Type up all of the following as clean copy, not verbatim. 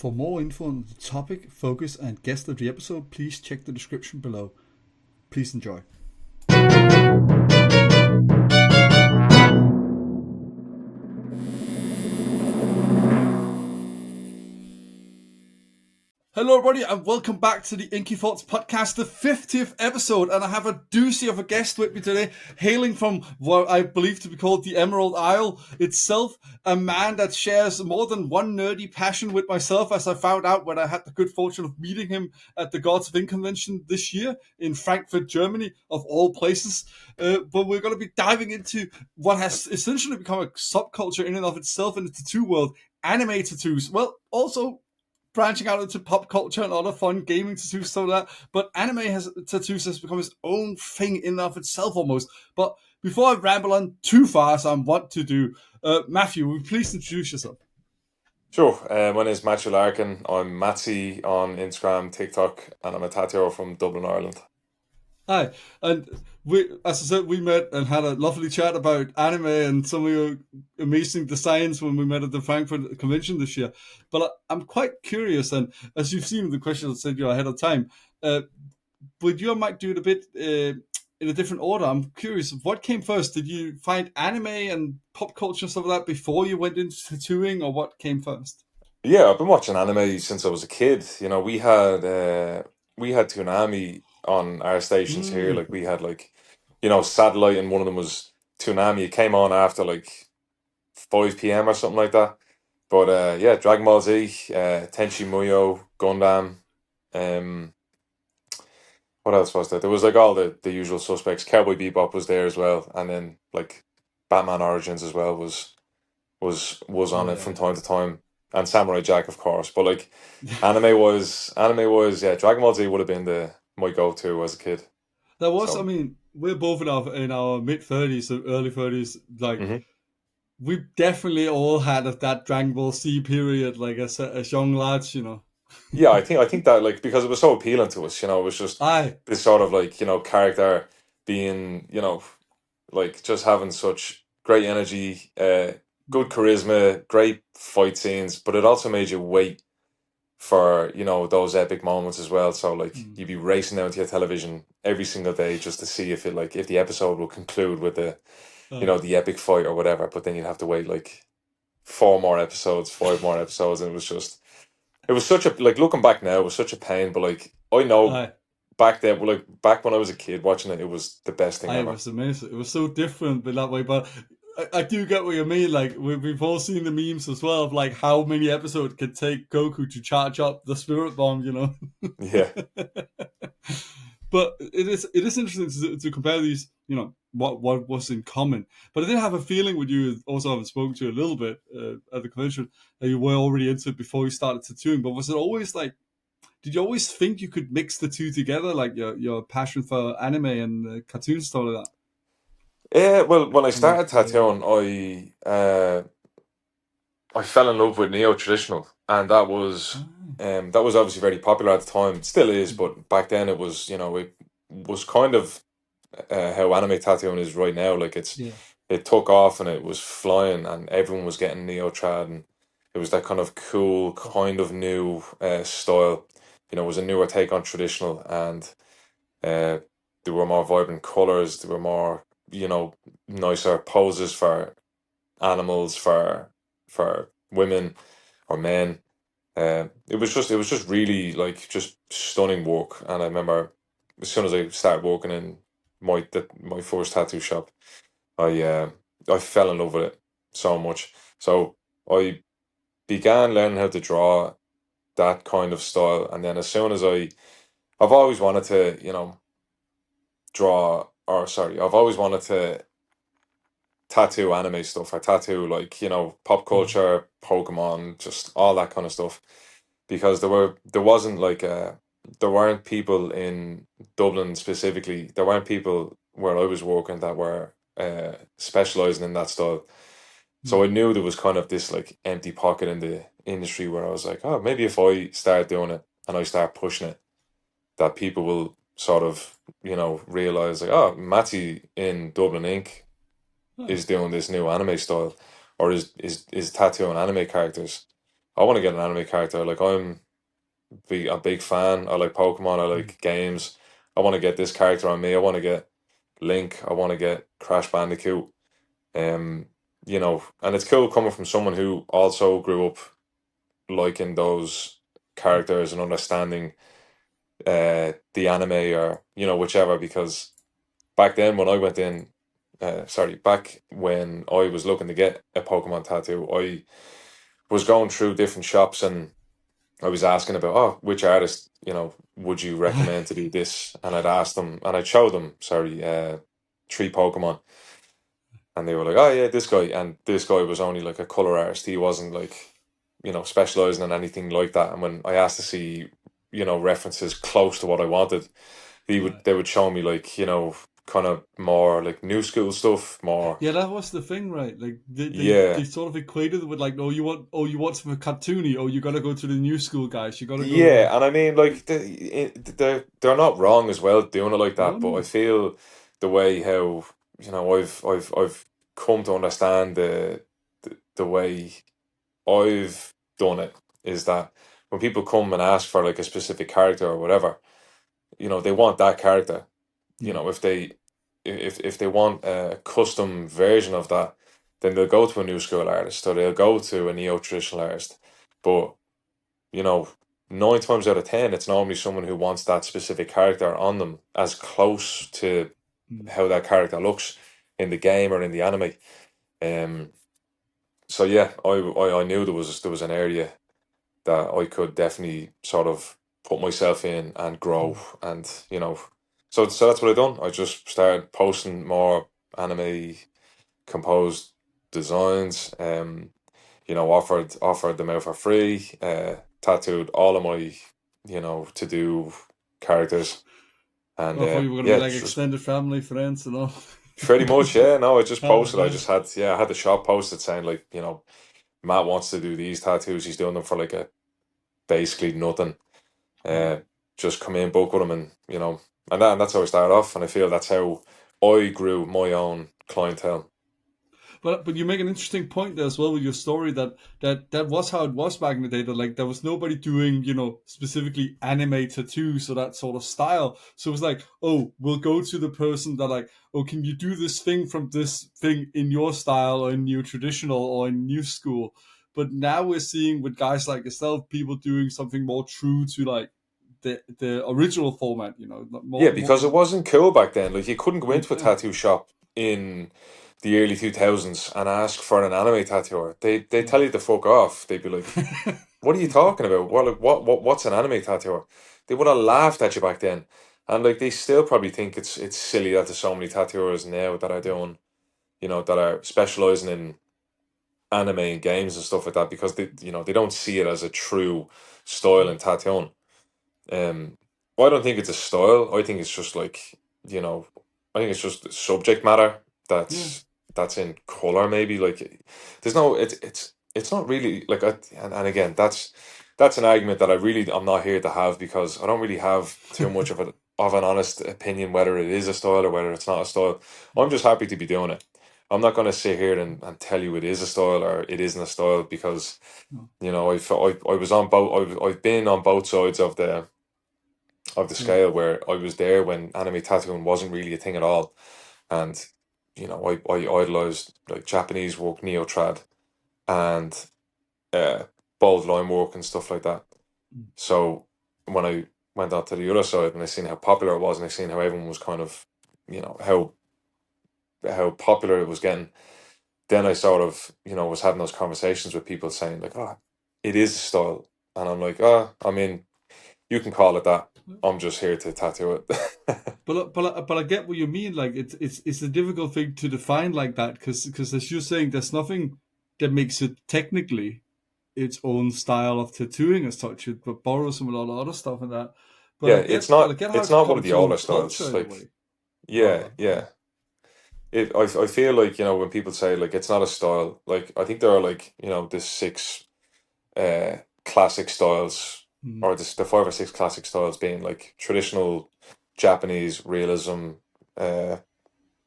For more info on the topic, focus, and guest of the episode, please check the description below. Please enjoy. Hello everybody and welcome back to the Inky Thoughts podcast, the 50th episode, and I have a doozy of a guest with me today, hailing from what I believe to be called the Emerald Isle itself, a man that shares more than one nerdy passion with myself, as I found out when I had the good fortune of meeting him at the Gods of Ink convention this year in Frankfurt, Germany, of all places. But we're going to be diving into what has essentially become a subculture in and of itself in the tattoo world, anime tattoos. Well, also branching out into pop culture and other fun gaming tattoos, stuff like that. But tattoos has become its own thing in and of itself almost. But before I ramble on too fast on what to do, Matthew, will you please introduce yourself? Sure. My name is Matthew Larkin. I'm Matsy on Instagram, TikTok, and I'm a tattooer from Dublin, Ireland. Hi, and as I said, we met and had a lovely chat about anime and some of your amazing designs when we met at the Frankfurt convention this year. But I'm quite curious, and as you've seen in the questions I sent you ahead of time, but you might do it a bit in a different order. I'm curious, what came first? Did you find anime and pop culture and stuff like that before you went into tattooing, or what came first? Yeah, I've been watching anime since I was a kid. We had Toonami on our stations here. Like we had satellite, and one of them was Toonami. It came on after like 5 p.m. or something like that. But yeah, Dragon Ball Z, Tenchi Muyo, Gundam. What else was there? There was like all the usual suspects. Cowboy Bebop was there as well, and then like Batman Origins as well was on it from time to time, and Samurai Jack, of course. But like anime was yeah. Dragon Ball Z would have been my go-to as a kid. That was, I mean, we're both in our mid-30s, early 30s. Like, we definitely all had that Dragon Ball Z period, like as young lads, you know. Yeah, I think that like because it was so appealing to us, it was just this sort of like character being like just having such great energy, good charisma, great fight scenes, but it also made you wait for those epic moments as well. So like you'd be racing down to your television every single day just to see if the episode will conclude with the epic fight or whatever. But then you'd have to wait like 5 more episodes, and it was such a, like, looking back now, it was such a pain. But like I know back then, like back when I was a kid watching it, it was the best thing ever. It was amazing. It was so different in that way, but I do get what you mean. Like we've all seen the memes as well of like how many episodes could take Goku to charge up the Spirit Bomb, Yeah. But it is interesting to compare these, what was in common. But I did have a feeling with you, also having spoken to you a little bit at the convention, that you were already into it before you started tattooing. But was it always like, did you always think you could mix the two together, like your passion for anime and cartoon stuff like that? Yeah, well, when I started tattooing, I fell in love with neo-traditional, and that was obviously very popular at the time. It still is, but back then it was, it was kind of how anime tattooing is right now. Like it took off and it was flying, and everyone was getting neo-trad, and it was that kind of cool, kind of new style. It was a newer take on traditional, and there were more vibrant colors. There were more, nicer poses for animals, for women or men. It was just really like just stunning work. And I remember as soon as I started working in my first tattoo shop, I fell in love with it so much. So I began learning how to draw that kind of style, and then as soon as I've always wanted to, I've always wanted to tattoo anime stuff. I tattoo like, pop culture, Pokemon, just all that kind of stuff. Because there weren't people in Dublin specifically, there weren't people where I was working that were specializing in that style. So I knew there was kind of this like empty pocket in the industry where I was like, oh, maybe if I start doing it and I start pushing it, that people will sort of, realize like, oh, Matsy in Dublin Inc. is doing this new anime style, or is tattooing anime characters. I want to get an anime character. Like I'm a big fan. I like Pokemon. I Mm. like games. I want to get this character on me. I want to get Link. I want to get Crash Bandicoot. Um, and it's cool coming from someone who also grew up liking those characters and understanding the anime, or whichever, because back then when I went in, back when I was looking to get a Pokemon tattoo, I was going through different shops and I was asking about, oh, which artist, would you recommend to do this? And I'd ask them, and I'd show them, three Pokemon, and they were like, oh yeah, this guy. And this guy was only like a color artist. He wasn't like, specializing in anything like that. And when I asked to see, references close to what I wanted, Right. they would show me like, kind of more like new school stuff, more. Yeah, that was the thing, right? Like they Yeah. sort of equated it with like, oh you want something cartoony, oh you gotta go to the new school guys, you gotta go to Yeah, and I mean, like they're not wrong as well doing it like no that, but I no. feel the way how I've come to understand the way I've done it is that when people come and ask for like a specific character or whatever, they want that character. Mm. If they want a custom version of that, then they'll go to a new school artist or they'll go to a neo traditional artist. But you know, 9 times out of 10, it's normally someone who wants that specific character on them as close to Mm. how that character looks in the game or in the anime. Um, so yeah, I knew there was an area that I could definitely sort of put myself in and grow, Mm. and so that's what I done. I just started posting more anime composed designs. Offered them out for free. Tattooed all of my to do characters, and Oh, I thought you were gonna be yeah, like it's just extended family, friends and all. pretty much, yeah. No, I just Oh, posted. I nice. just had, yeah, I had the shop posted saying like, Matt wants to do these tattoos. He's doing them for like a basically nothing. Mm. Uh, just come in, book with him, and that's how I started off. And I feel that's how I grew my own clientele. But you make an interesting point there as well with your story that was how it was back in the day. That like there was nobody doing specifically anime tattoos or that sort of style. So it was like, oh, we'll go to the person that like, oh, can you do this thing from this thing in your style or in new traditional or in new school? But now we're seeing with guys like yourself, people doing something more true to like the original format. Yeah, More. because it wasn't cool back then. Like you couldn't go into a Yeah. tattoo shop in the early 2000s and ask for an anime tattooer. They Yeah. tell you to fuck off. They'd be like, "What are you talking about? What's an anime tattooer?" They would have laughed at you back then, and like they still probably think it's silly that there's so many tattooers now that are doing, that are specializing in anime and games and stuff like that, because they don't see it as a true style in tattooing. Um, I don't think it's a style. I think it's just like, you know, I think it's just subject matter Yeah. that's in color. Maybe like there's no. It's not really like. And again, that's an argument that I'm not here to have, because I don't really have too much of an honest opinion whether it is a style or whether it's not a style. I'm just happy to be doing it. I'm not going to sit here and tell you it is a style or it isn't a style, because No. I was on both. I've been on both sides of the Yeah. scale, where I was there when anime tattooing wasn't really a thing at all, and I idolized like Japanese work, neo trad, and uh, bold line work and stuff like that. Mm. So when I went on to the other side and I seen how popular it was, and I seen how everyone was kind of, how popular it was getting, then I sort of, was having those conversations with people saying like, oh, it is a style, and I'm like, oh, I mean, you can call it that. I'm just here to tattoo it. But I get what you mean. Like it's a difficult thing to define like that because as you're saying, there's nothing that makes it technically its own style of tattooing as such. It but borrows from a lot of other stuff and that. Yeah, But I get how it's it's not one become of the its own older culture styles. in a Like, way. yeah, Rather, yeah. I feel like, when people say like it's not a style, like I think there are like, the six uh classic styles, mm, or the five or six classic styles, being like traditional Japanese realism,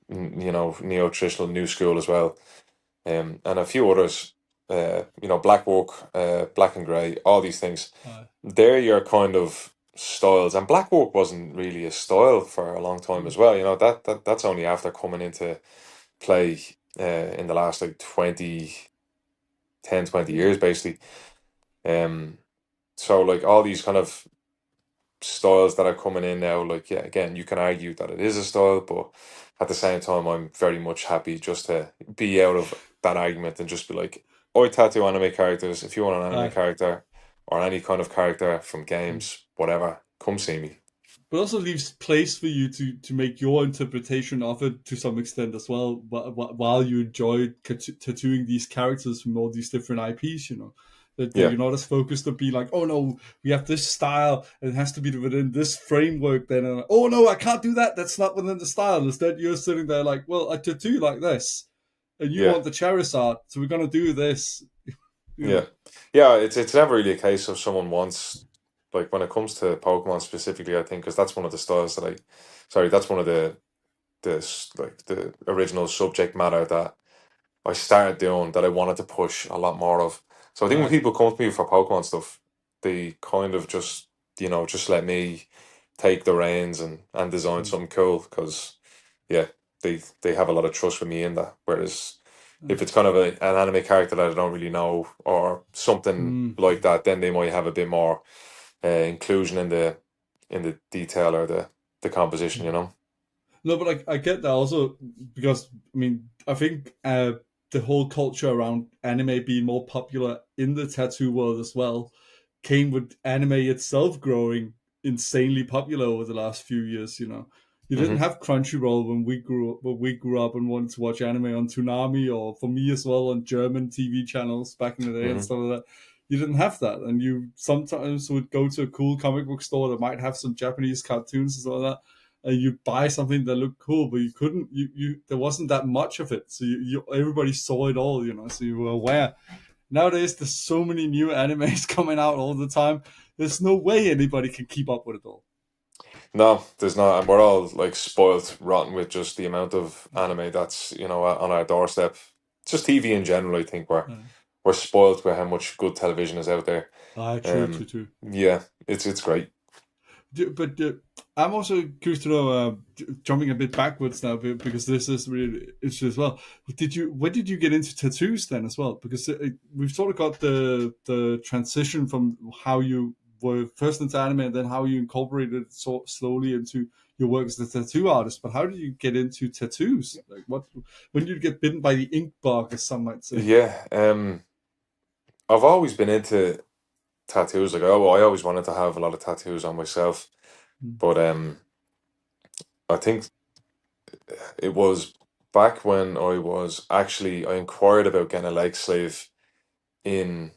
neo traditional, new school as well. And a few others. black work, black and grey, all these things. Uh, They're your kind of styles, and black work wasn't really a style for a long time as well. That's only after coming into play in the last like 20 years basically. Um, so like all these kind of styles that are coming in now, like yeah, again, you can argue that it is a style, but at the same time, I'm very much happy just to be out of that argument and just be like, I tattoo anime characters. If you want an anime uh, character or any kind of character from mm. games, whatever, come see me. But also leaves place for you to make your interpretation of it to some extent as well, while you enjoy tattooing these characters from all these different IPs. That Yeah, you're not as focused to be like, oh no, we have this style and it has to be within this framework. Then, and oh no, I can't do that. That's not within the style. Instead, you're sitting there like, well, I tattoo like this, and you yeah, want the Charizard, so we're gonna do this. You yeah, know. yeah. It's never really a case of someone wants, like when it comes to Pokemon specifically, I think because that's one of the styles that sorry, that's one of the original subject matter that I started doing that I wanted to push a lot more of. So I think when Uh, people come to me for Pokemon stuff, they kind of just let me take the reins and design mm, something cool because yeah, they have a lot of trust with me in that. Whereas uh, if it's kind of an anime character that I don't really know or something mm. like that, then they might have a bit more inclusion in the detail or the composition, you know? No, but I get that also because I mean I think the whole culture around anime being more popular in the tattoo world as well came with anime itself growing insanely popular over the last few years. You didn't Hmm. have Crunchyroll when we grew up and wanted to watch anime on Toonami, or for me as well on German TV channels back in the day and Hmm. stuff like that. You didn't have that, and you sometimes would go to a cool comic book store that might have some Japanese cartoons and stuff like that, and you buy something that looked cool, but you couldn't. You there wasn't that much of it, so everybody saw it all. So you were aware. Nowadays, there's so many new animes coming out all the time. There's no way anybody can keep up with it all. No, there's not, and we're all like spoiled rotten with just the amount of anime that's on our doorstep. Just TV in general, I think we're spoiled with how much good television is out there. True, true, true. Yeah, it's great. But I'm also curious to know, jumping a bit backwards now, because this is really interesting as well. When did you get into tattoos then as well? Because we've sort of got the transition from how you were first into anime and then how you incorporated it so slowly into your work as a tattoo artist. But how did you get into tattoos? Like when did you get bitten by the ink bug, as some might say? Yeah, I've always been into tattoos. Like, I always wanted to have a lot of tattoos on myself, Mm. but I think it was back when I inquired about getting a leg sleeve in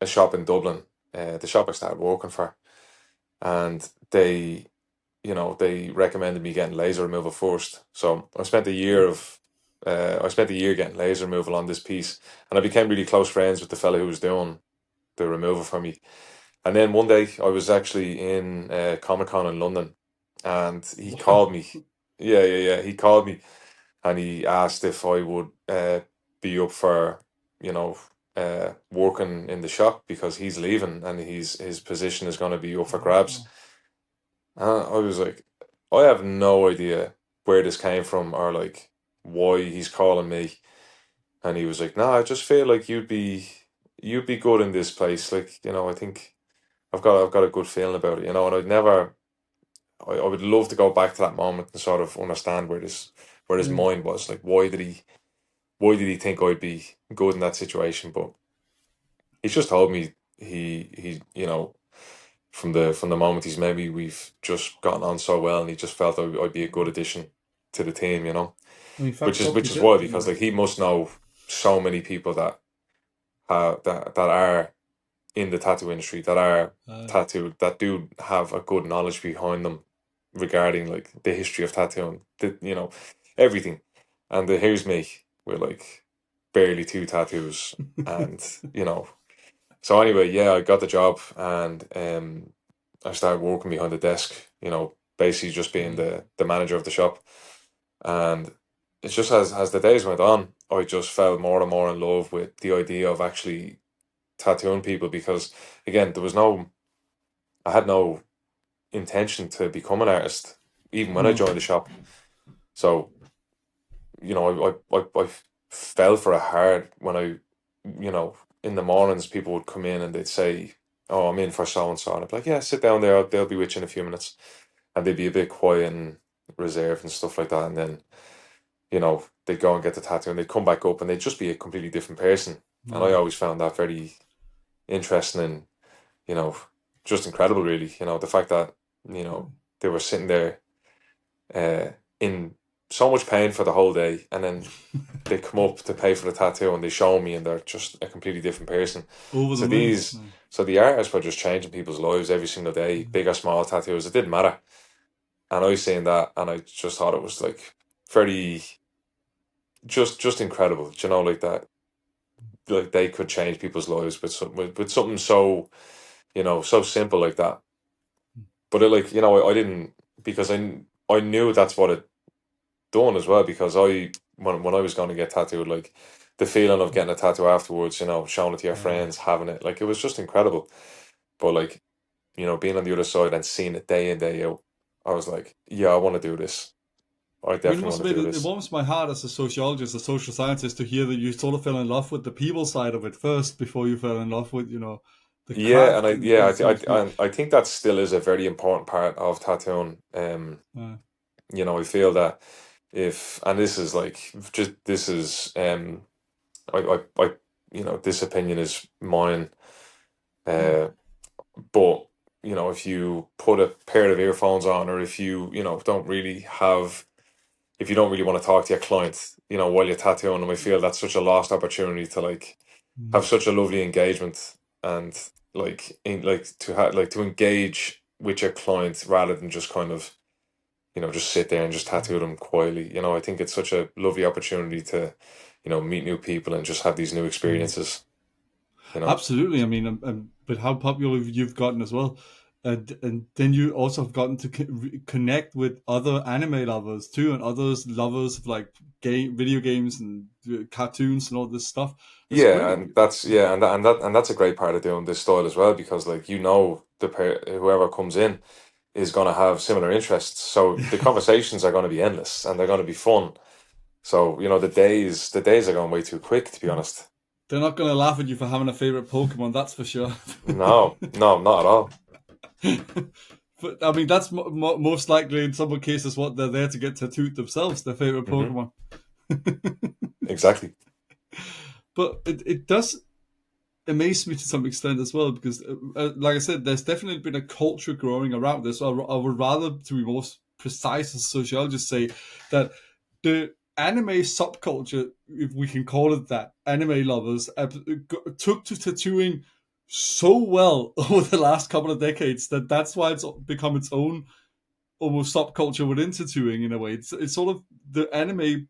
a shop in Dublin, the shop I started working for, and they recommended me getting laser removal first. So I spent a year getting laser removal on this piece, and I became really close friends with the fella who was doing the removal for me. And then one day I was actually in Comic Con in London, and he called Wow. me. Yeah, yeah, yeah. He called me and he asked if I would be up for, you know, working in the shop because he's leaving and his position is going to be up for grabs. Wow. I was like, I have no idea where this came from or like why he's calling me. And he was like, "No, I just feel like you'd be good in this place. Like, I think I've got a good feeling about it, And I would love to go back to that moment and sort of understand where his Yeah. mind was. Like, why did he think I'd be good in that situation? But he's just told me from the moment we've just gotten on so well, and he just felt I'd be a good addition to the team. I mean, Which fuck, is hope which you is why did. because like he must know so many people that are in the tattoo industry that are Uh, tattooed that do have a good knowledge behind them regarding like the history of tattooing, everything. And here's me with like barely two tattoos, and you know. So anyway, yeah, I got the job, and I started working behind the desk. Basically just being uh, the manager of the shop, and it's just as the days went on, I just fell more and more in love with the idea of actually tattooing people because, again, I had no intention to become an artist even when I No. joined the shop. So, I fell for it hard when in the mornings people would come in and they'd say, "Oh, I'm in for so and so," and I'd be like, "Yeah, sit down there. They'll be with you in a few minutes," and they'd be a bit quiet and reserved and stuff like that, and then they'd go and get the tattoo and they'd come back up and they'd just be a completely different person. And I No. always found that very interesting and, you know, just incredible, really. The fact that, you know, they were sitting there in so much pain for the whole day, and then they come up to pay for the tattoo and they show me and they're just a completely different person. Over the So moon. so the artists were just changing people's lives every single day, big or small tattoos, it didn't matter. And I was seeing that and I just thought it was like very just incredible, like that, like they could change people's lives with something so, so simple like that. But I didn't, because I knew that's what it done as well, because when I was going to get tattooed, like the feeling of getting a tattoo afterwards, showing it to your Yeah. friends, having it, like it was just incredible. But like, being on the other side and seeing it day in, day out, I was like, yeah, I want to do this. I I mean, it definitely must want have to do made it this. warms my heart as a sociologist, a social scientist, to hear that you sort of fell in love with the people side of it first before you fell in love with, the Yeah, and craft, so to speak. I think that still is a very important part of tattooing. Uh, I feel that if, and this is like, just this is, this opinion is mine. Uh, but if you put a pair of earphones on, or if if you don't really want to talk to your client, while you're tattooing them, I feel that's such a lost opportunity to like have such a lovely engagement, and to engage with your client rather than just kind of just sit there and just tattoo them quietly. I think it's such a lovely opportunity to meet new people and just have these new experiences. you know Absolutely. I mean, but how popular you've gotten as well, and then you also have gotten to connect with other anime lovers too, and others lovers of like video games and cartoons and all this stuff. It's yeah, great. and that's a great part of doing this style as well, because like whoever comes in is going to have similar interests, so the conversations are going to be endless and they're going to be fun. So the days are going way too quick, to be honest. They're not going to laugh at you for having a favorite Pokemon, that's for sure. No, no, not at all. But I mean, that's most likely in some cases what they're there to get tattooed themselves, their favorite Hmm. Pokemon. Exactly. But it does amaze me to some extent as well, because, like I said, there's definitely been a culture growing around this. So I would rather, to be most precise as a sociologist, say that the anime subculture, if we can call it that, anime lovers took to tattooing so well over the last couple of decades that that's why it's become its own almost subculture within tattooing in a way. It's sort of the anime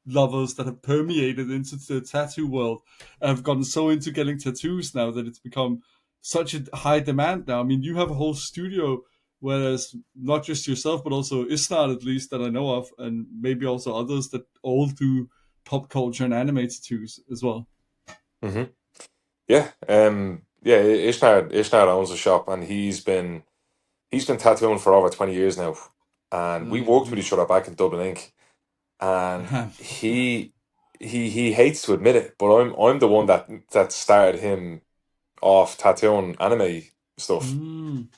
lovers that have permeated into the tattoo world and have gotten so into getting tattoos now that it's become such a high demand now. I mean, you have a whole studio where there's not just yourself, but also Isnad, at least, that I know of, and maybe also others that all do pop culture and anime tattoos as well. Hmm. Yeah, Ishnard owns a shop, and he's been tattooing for over 20 years now, and we worked with each other back in Dublin Inc. And he hates to admit it, but I'm the one that started him off tattooing anime stuff, Mm,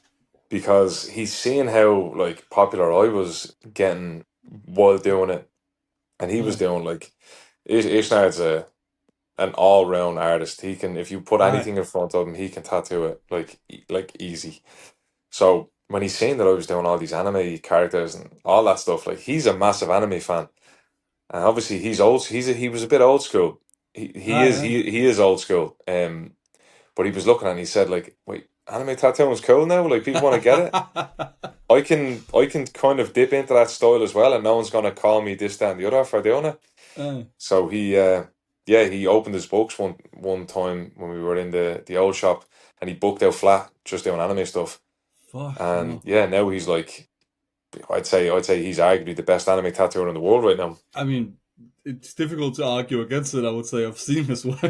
because he's seeing how like popular I was getting while doing it, and he was yeah. doing like, Ishnard's an all round artist. He can, if you put Aye. anything in front of him, he can tattoo it like easy. So when he's saying that I was doing all these anime characters and all that stuff, like he's a massive anime fan, and obviously he's old. He was a bit old school. He Aye, is aye. he is old school. But he was looking at it and he said like, wait, anime tattooing is cool now. Like people want to get it. I can kind of dip into that style as well, and no one's gonna call me this, that, and the other for doing it. Aye. So he opened his books one time when we were in the old shop, and he booked out flat just doing anime stuff. Fucking And hell. yeah, now he's like, I'd say he's arguably the best anime tattooer in the world right now. I mean, it's difficult to argue against it. I would say I've seen his work,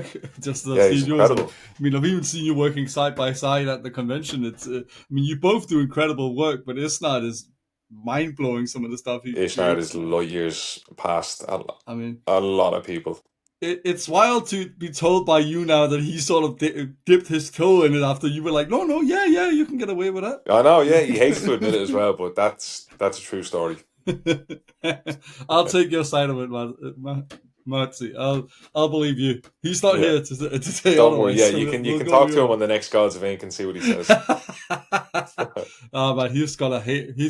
just as I've Yeah, he's seen yours, and incredible. I mean I've even seen you working side by side at the convention. It's I mean you both do incredible work, but Isnad is mind blowing. Some of the stuff he Ishnard creates, is man. light years past I mean, a lot of people. it's wild to be told by you now that he sort of dipped his toe in it after you were like, no, no, yeah, yeah, you can get away with I know, yeah, he hates to admit it as well, but that's a true story. that. I'll take your side of it, man. Matsy, I'll believe you. He's not Yeah, here to say don't worry. otherwise, Yeah, so you we'll can go talk to your him way. on the next Gods of Ink and see what he says. Oh man, he's gonna hate me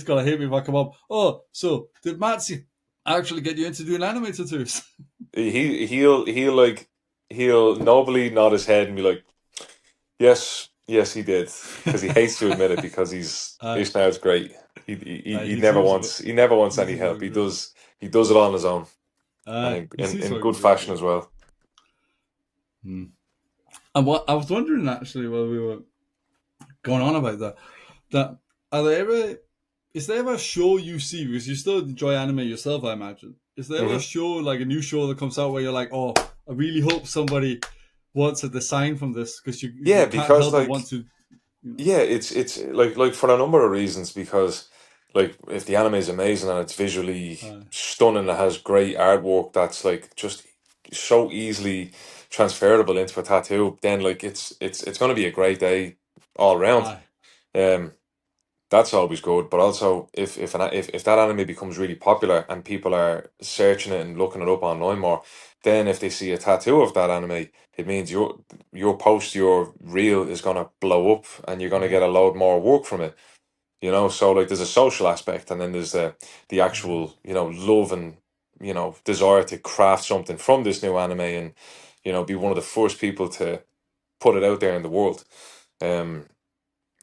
if I come up. Oh, so did Matsy actually get you into doing anime tattoos? He'll like he'll nobly nod his head and be like, yes, yes, he did, because he hates to admit it because Aye, Ishnard's great. He he never seems wants he never wants he any seems like help. a great. He does it on his own and He seems in like a good great fashion dude. as well. Hmm. And what I was wondering actually while we were going on about that are there ever is there ever a show you see because you still enjoy anime yourself? I imagine. Is there ever a Hmm. show like a new show that comes out where you're like, oh, I really hope somebody wants a design from this because Yeah, you can't because help but want like to, you know. yeah, it's like for a number of reasons because like if the anime is amazing and it's visually Uh, stunning, it has great artwork that's like just so easily transferable into a tattoo, then like it's going to be a great day all around. aye, Um, that's always good, but also if that anime becomes really popular and people are searching it and looking it up online more, then if they see a tattoo of that anime, it means your post, your reel is gonna blow up, and you're gonna aye, get a load more work from it. So like there's a social aspect, and then there's the actual love and desire to craft something from this new anime, and be one of the first people to put it out there in the world. Um,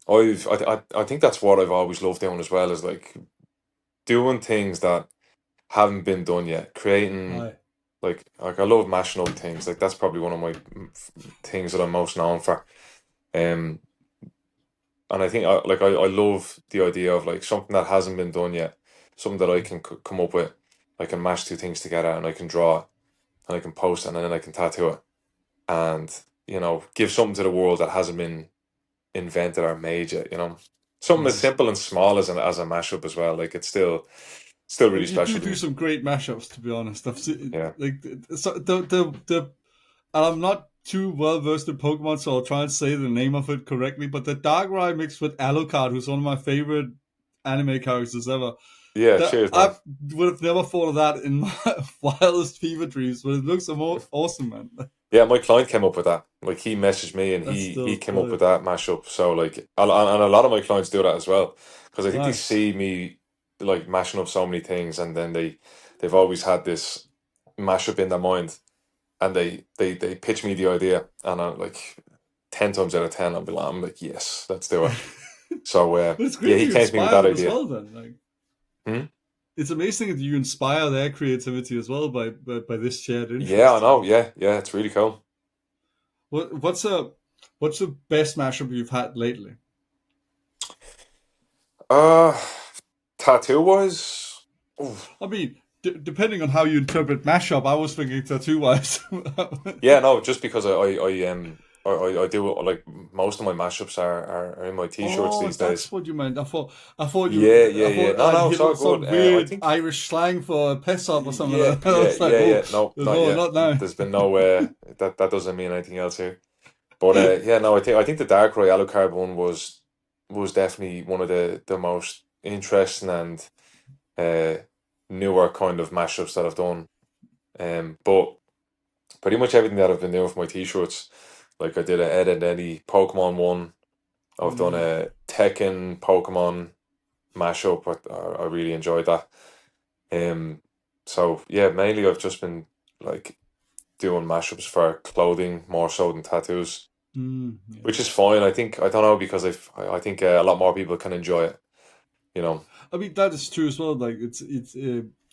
I think that's what I've always loved doing as well, is like doing things that haven't been done yet, creating aye. like I love mashing up things. Like that's probably one of my things that I'm most known for. Um, and I think I love the idea of like something that hasn't been done yet, something that I can come up with. I can mash two things together and I can draw it and I can post it and then I can tattoo it and give something to the world that hasn't been invented or made yet. Something as Mm. simple and small as a mashup as well. Like it's still Well, really you do special to do me. some great mashups, to be honest. I've seen Yeah, like so the and I'm not too well versed in Pokemon, so I'll try and say the name of it correctly. But the Darkrai mixed with Alucard, who's one of my favorite anime characters ever. yeah. That Cheers, man. I would have never thought of that in my wildest fever dreams, but it looks awesome, man. Yeah, my client came up with that. Like he messaged me and That's he still came up with brilliant. that mashup. So like, and a lot of my clients do that as well because I think they Nice. see me like mashing up so many things, and then they've always had this mashup in their mind, and they pitch me the idea, and I'm like 10 times out of 10, I'm like, yes, let's do it. So But it's yeah, great he you came to me with inspire that them as idea. well. Then, like, Hmm? it's amazing that you inspire their creativity as well by this shared Yeah, I interest. know. Yeah, yeah, it's really cool. What's the best mashup you've had lately? Uh, tattoo wise, I mean, depending on how you interpret mashup, I was thinking tattoo wise. yeah, no, just because I do like most of my mashups are in my t-shirts Oh, these that's days. what you meant. Yeah, yeah, I yeah. thought No, I'd no, hit it's all on good. some I weird think Irish slang for a piss up or something yeah, like that. I yeah, was like, yeah, oh, yeah. No, not no, yet. not now. There's been no that doesn't mean anything else here. But yeah, no, I think the Dark Royale Alucard one was definitely one of the most interesting and uh newer kind of mashups that I've done. But pretty much everything that I've been doing for my t-shirts, like I did a Ed and Eddie Pokemon one. I've done Mm. a Tekken Pokemon mashup. I really enjoyed that. Um, so yeah, mainly I've just been like doing mashups for clothing more so than tattoos, Yeah. which is fine. I don't know because I think a lot more people can enjoy it. You know. I mean that is true as well. Like it's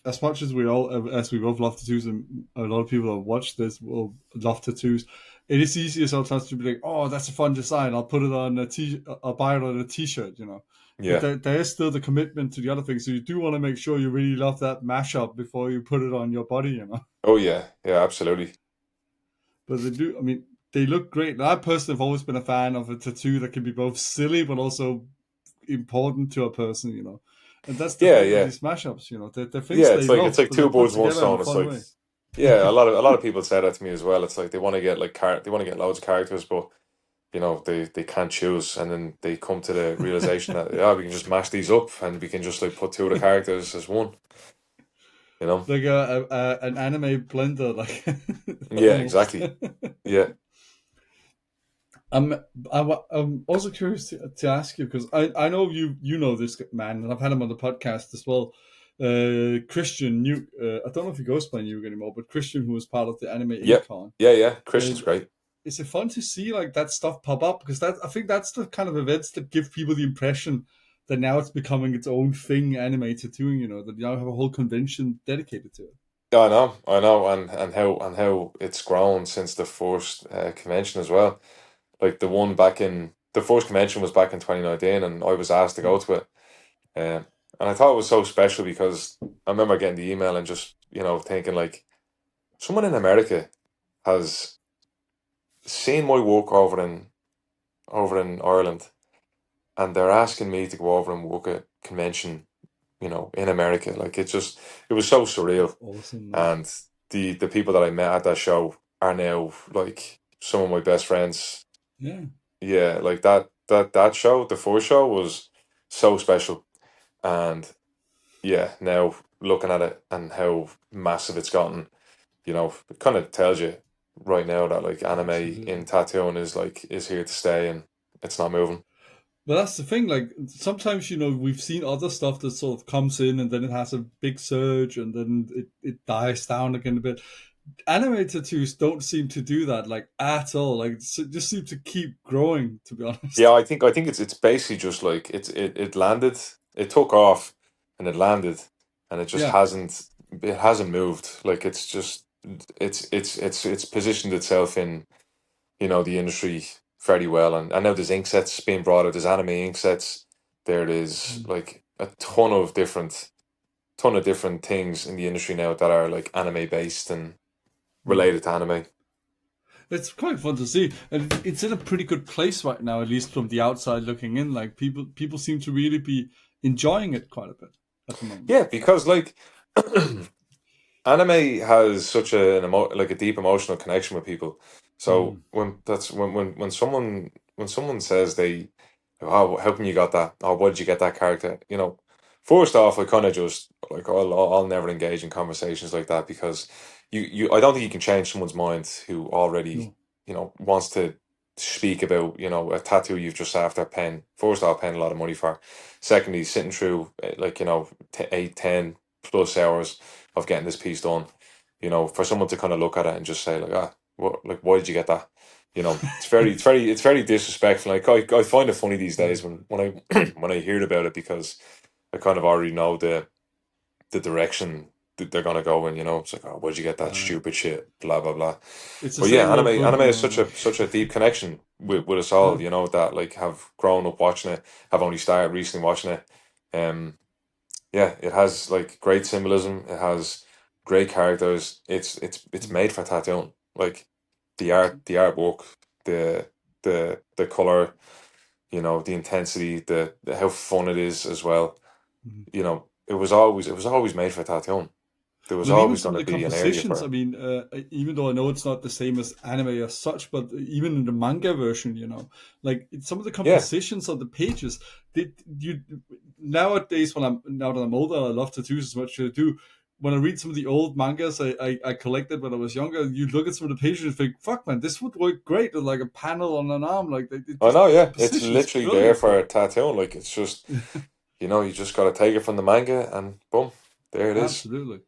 as much as we both love tattoos, and a lot of people that watch this will love tattoos. it is easier sometimes to be like, oh, that's a fun design. I'll put it on I'll buy it on a T-shirt, But Yeah. there is still the commitment to the other things. So you do want to make sure you really love that mashup before you put it on your body. Oh yeah. Yeah. Absolutely. But they do. I mean, they look great. And I personally have always been a fan of a tattoo that can be both silly but also important to a person. And that's the Yeah. thing with Yeah. these mashups. They're things Yeah. they It's love, like but they're two put birds, one together in a stone. It's fun like, way. yeah, a lot of people say that to me as well. It's like they want to get like they want to get loads of characters, but they can't choose, and then they come to the realization that we can just mash these up and we can just like put two of the characters as one. You know? Like an anime blender, like Yeah, almost. exactly. Yeah. I'm I'm also curious to ask you because I know you know this man and I've had him on the podcast as well. Christian, new I don't know if he goes by New anymore, but Christian, who was part of the Anime Yep. Icon. Yeah, yeah. Uh, Christian's great. is it fun to see like that stuff pop up? Because I think that's the kind of events that give people the impression that now it's becoming its own thing, anime tattooing. That you now have a whole convention dedicated to it. Yeah, I know, and how it's grown since the first convention as well. Like the first convention was back in 2019, and I was asked to go to it. And I thought it was so special because I remember getting the email and just thinking like someone in America has seen my work over in Ireland, and they're asking me to go over and work a convention, in America. Like it was so surreal. That's awesome, man. And the people that I met at that show are now like some of my best friends. Yeah. Yeah, like that show, the first show was so special. And yeah, now looking at it and how massive it's gotten, it kind of tells you right now that like anime in Absolutely. tattooing is here to stay and it's not moving. But that's the thing. Like sometimes we've seen other stuff that sort of comes in and then it has a big surge and then it dies down again a bit. Anime tattoos don't seem to do that like at all. Like it just seem to keep growing. To be Yeah, honest. I think it's basically just like it landed, it took off, and it landed, and Yeah. it hasn't moved. Like it's just it's positioned itself in the industry fairly well, and now there's ink sets being brought out. There's anime ink sets. There is Mm. like a ton of different things in the industry now that are like anime based and Mm. related to anime. It's quite fun to see, and it's in a pretty good place right now, at least from the outside looking in. Like people seem to really be enjoying it quite a bit at the moment. Yeah, because like anime has such like a deep emotional connection with people. So Mm. when someone says oh, how come you got that? Oh, why did you get that character? First off, I kind of just like I'll never engage in conversations like that because I don't think you can change someone's mind who already No. wants to speak about a tattoo you've just after paying first off paying a lot of money for. Secondly, sitting through like 8, 10 plus hours of getting this piece done. For someone to kind of look at it and just say like, what, like, why did you get that? It's very disrespectful. Like I find it funny these days Mm. when I when I hear about it because I kind of already know the direction that they're gonna go in. It's like, oh, why'd you get that Uh, stupid shit? Blah blah blah. it's the But yeah, same anime old anime is Pokemon. such a deep connection with us all. Yeah. That like have grown up watching it, have only started recently watching it. Um, yeah, it has like great symbolism. It has great characters. It's Mm. made for tattooing. Like the artwork, the color, the intensity, the how fun it is as well. Mm. It was always made for tattooing. There was But even always some going of to the be an area compositions, for I it. mean, even though I know it's not the same as anime as such, but even in the manga version, like some of the Yeah. compositions on the pages, you nowadays now that I'm older, I love tattoos as much as I do. When I read some of the old mangas I collected when I was younger, you look at some of the pages and think, "Fuck, man, this would work great with like a panel on an arm." Like I know, the yeah. It's composition is literally there brilliant for for it. a tattoo. Like it's just, you just gotta take it from the manga and boom, there it is. Absolutely,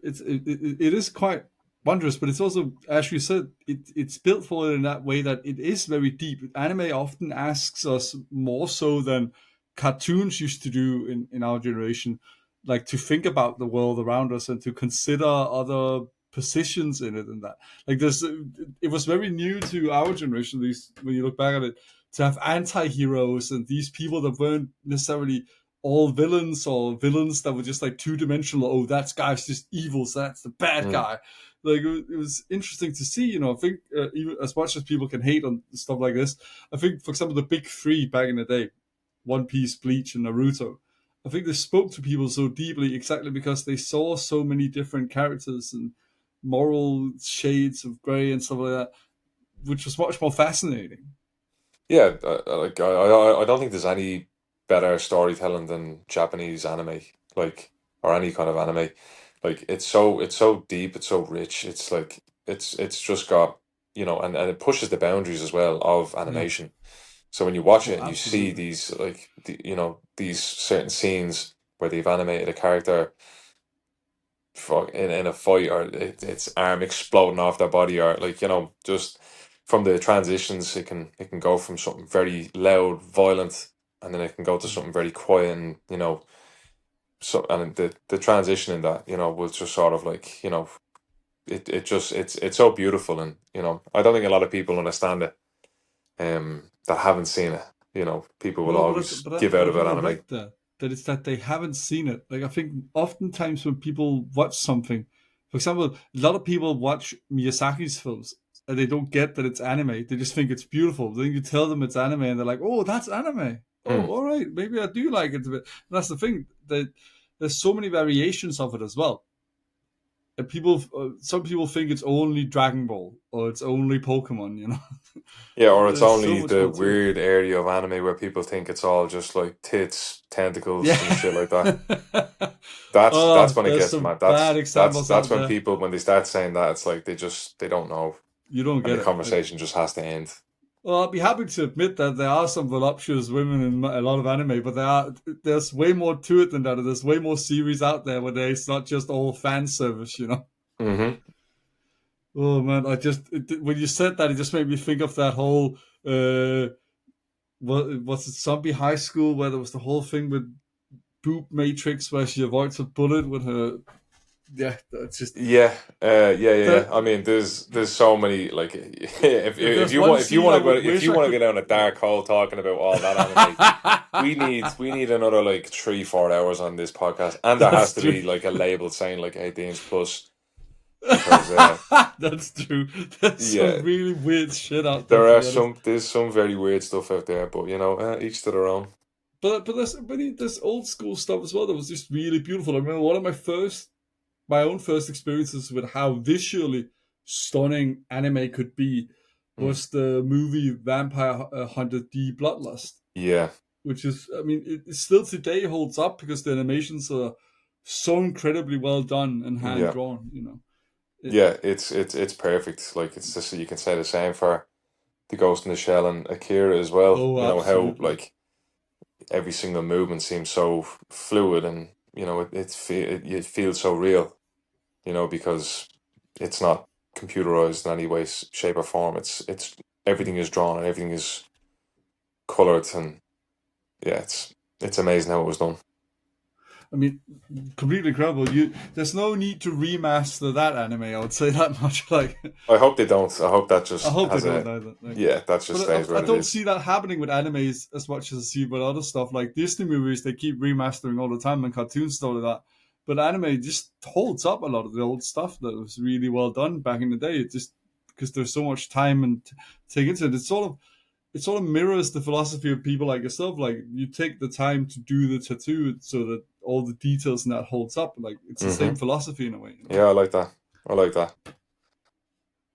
it is quite wondrous, but it's also, as you said, it's built for it in that way that it is very deep. Anime often asks us more so than cartoons used to do in our generation, like to think about the world around us and to consider other positions in it and that. Like there's, it was very new to our generation, at least when you look back at it, to have anti-heroes and these people that weren't necessarily all villains or villains that were just like two-dimensional. Oh, that guy's just evil, so that's the bad Mm. guy. Like it was interesting to see. You know, I think even as much as people can hate on stuff like this, I think for example the big three back in the day, One Piece, Bleach, and Naruto, I think they spoke to people so deeply exactly because they saw so many different characters and moral shades of grey and stuff like that, which was much more fascinating. Yeah, like I don't think there's any better storytelling than Japanese anime, like or any kind of anime. Like it's so deep, it's so rich. It's like it's just got, and it pushes the boundaries as well of Yeah. animation. So when you watch Oh, it and you see absolutely. these these certain scenes where they've animated a character in a fight, or its arm exploding off their body, or like, just from the transitions, it can go from something very loud, violent, and then it can go to something very quiet, and and the transition in that, will just sort of like, it's so beautiful. And I don't think a lot of people understand it, that haven't seen it. People will No, always give out I think about I anime. read that it's that they haven't seen it. Like I think oftentimes when people watch something, for example, a lot of people watch Miyazaki's films and they don't get that it's anime. They just think it's beautiful. Then you tell them it's anime and they're like, "Oh, that's anime. Oh, Mm. all right, maybe I do like it a bit." And that's the thing that there's so many variations of it as well. And people, some people think it's only Dragon Ball or it's only Pokemon. You know, Yeah, or it's there's so only much the more to it. weird area of anime where people think it's all just like tits, tentacles, and Yeah. shit like that. That's Oh, when it there's gets mad. some bad examples That's out when there. people, when they start saying that, it's like they don't know, You don't and the get it. conversation just has to end. Well, I'll be happy to admit that there are some voluptuous women in a lot of anime, but there's way more to it than that. There's way more series out there where it's not just all fan service, you know. Hmm. Oh man, when you said that, it just made me think of that whole what was it, Zombie High School, where there was the whole thing with Boob Matrix where she avoids a bullet with her. Yeah, that's just Yeah, yeah. that. I mean, there's so many, like, If there's one if you scene want I to go would if wish you I want to could. go down a dark hole talking about all that anime, we need another like 3-4 hours on this podcast, and there has That's to true. be like a label saying like 18 plus, because That's true. There's some yeah, really weird shit out there, to be honest. there's some very weird stuff out there, but each to their own. But there's old school stuff as well that was just really beautiful. I remember one of my own first experiences with how visually stunning anime could be Mm. was the movie Vampire Hunter D Bloodlust, Yeah, which is, I mean, it still today holds up because the animations are so incredibly well done and hand yeah, drawn. You know, it, yeah. It's perfect. Like, it's just, you can say the same for the Ghost in the Shell and Akira as well. oh, How absolutely. like every single movement seems so fluid, and it feels so real. Because it's not computerized in any way, shape, or form. It's everything is drawn and everything is colored, and yeah, it's amazing how it was done. I mean, completely incredible. There's no need to remaster that anime. I would say that much. Like, I hope they don't. I hope that I just hope they has don't a either. Like, yeah, that just but stays I where it don't is. see that happening with animes as much as I see with other stuff. Like Disney movies, they keep remastering all the time, and cartoons stuff like that. But anime just holds up a lot of the old stuff that was really well done back in the day. It just because there's so much time and take into it. It sort of mirrors the philosophy of people like yourself. Like you take the time to do the tattoo so that all the details in that holds up. Like it's the same Hmm. philosophy in a way. You know. Yeah, I like that. I like that.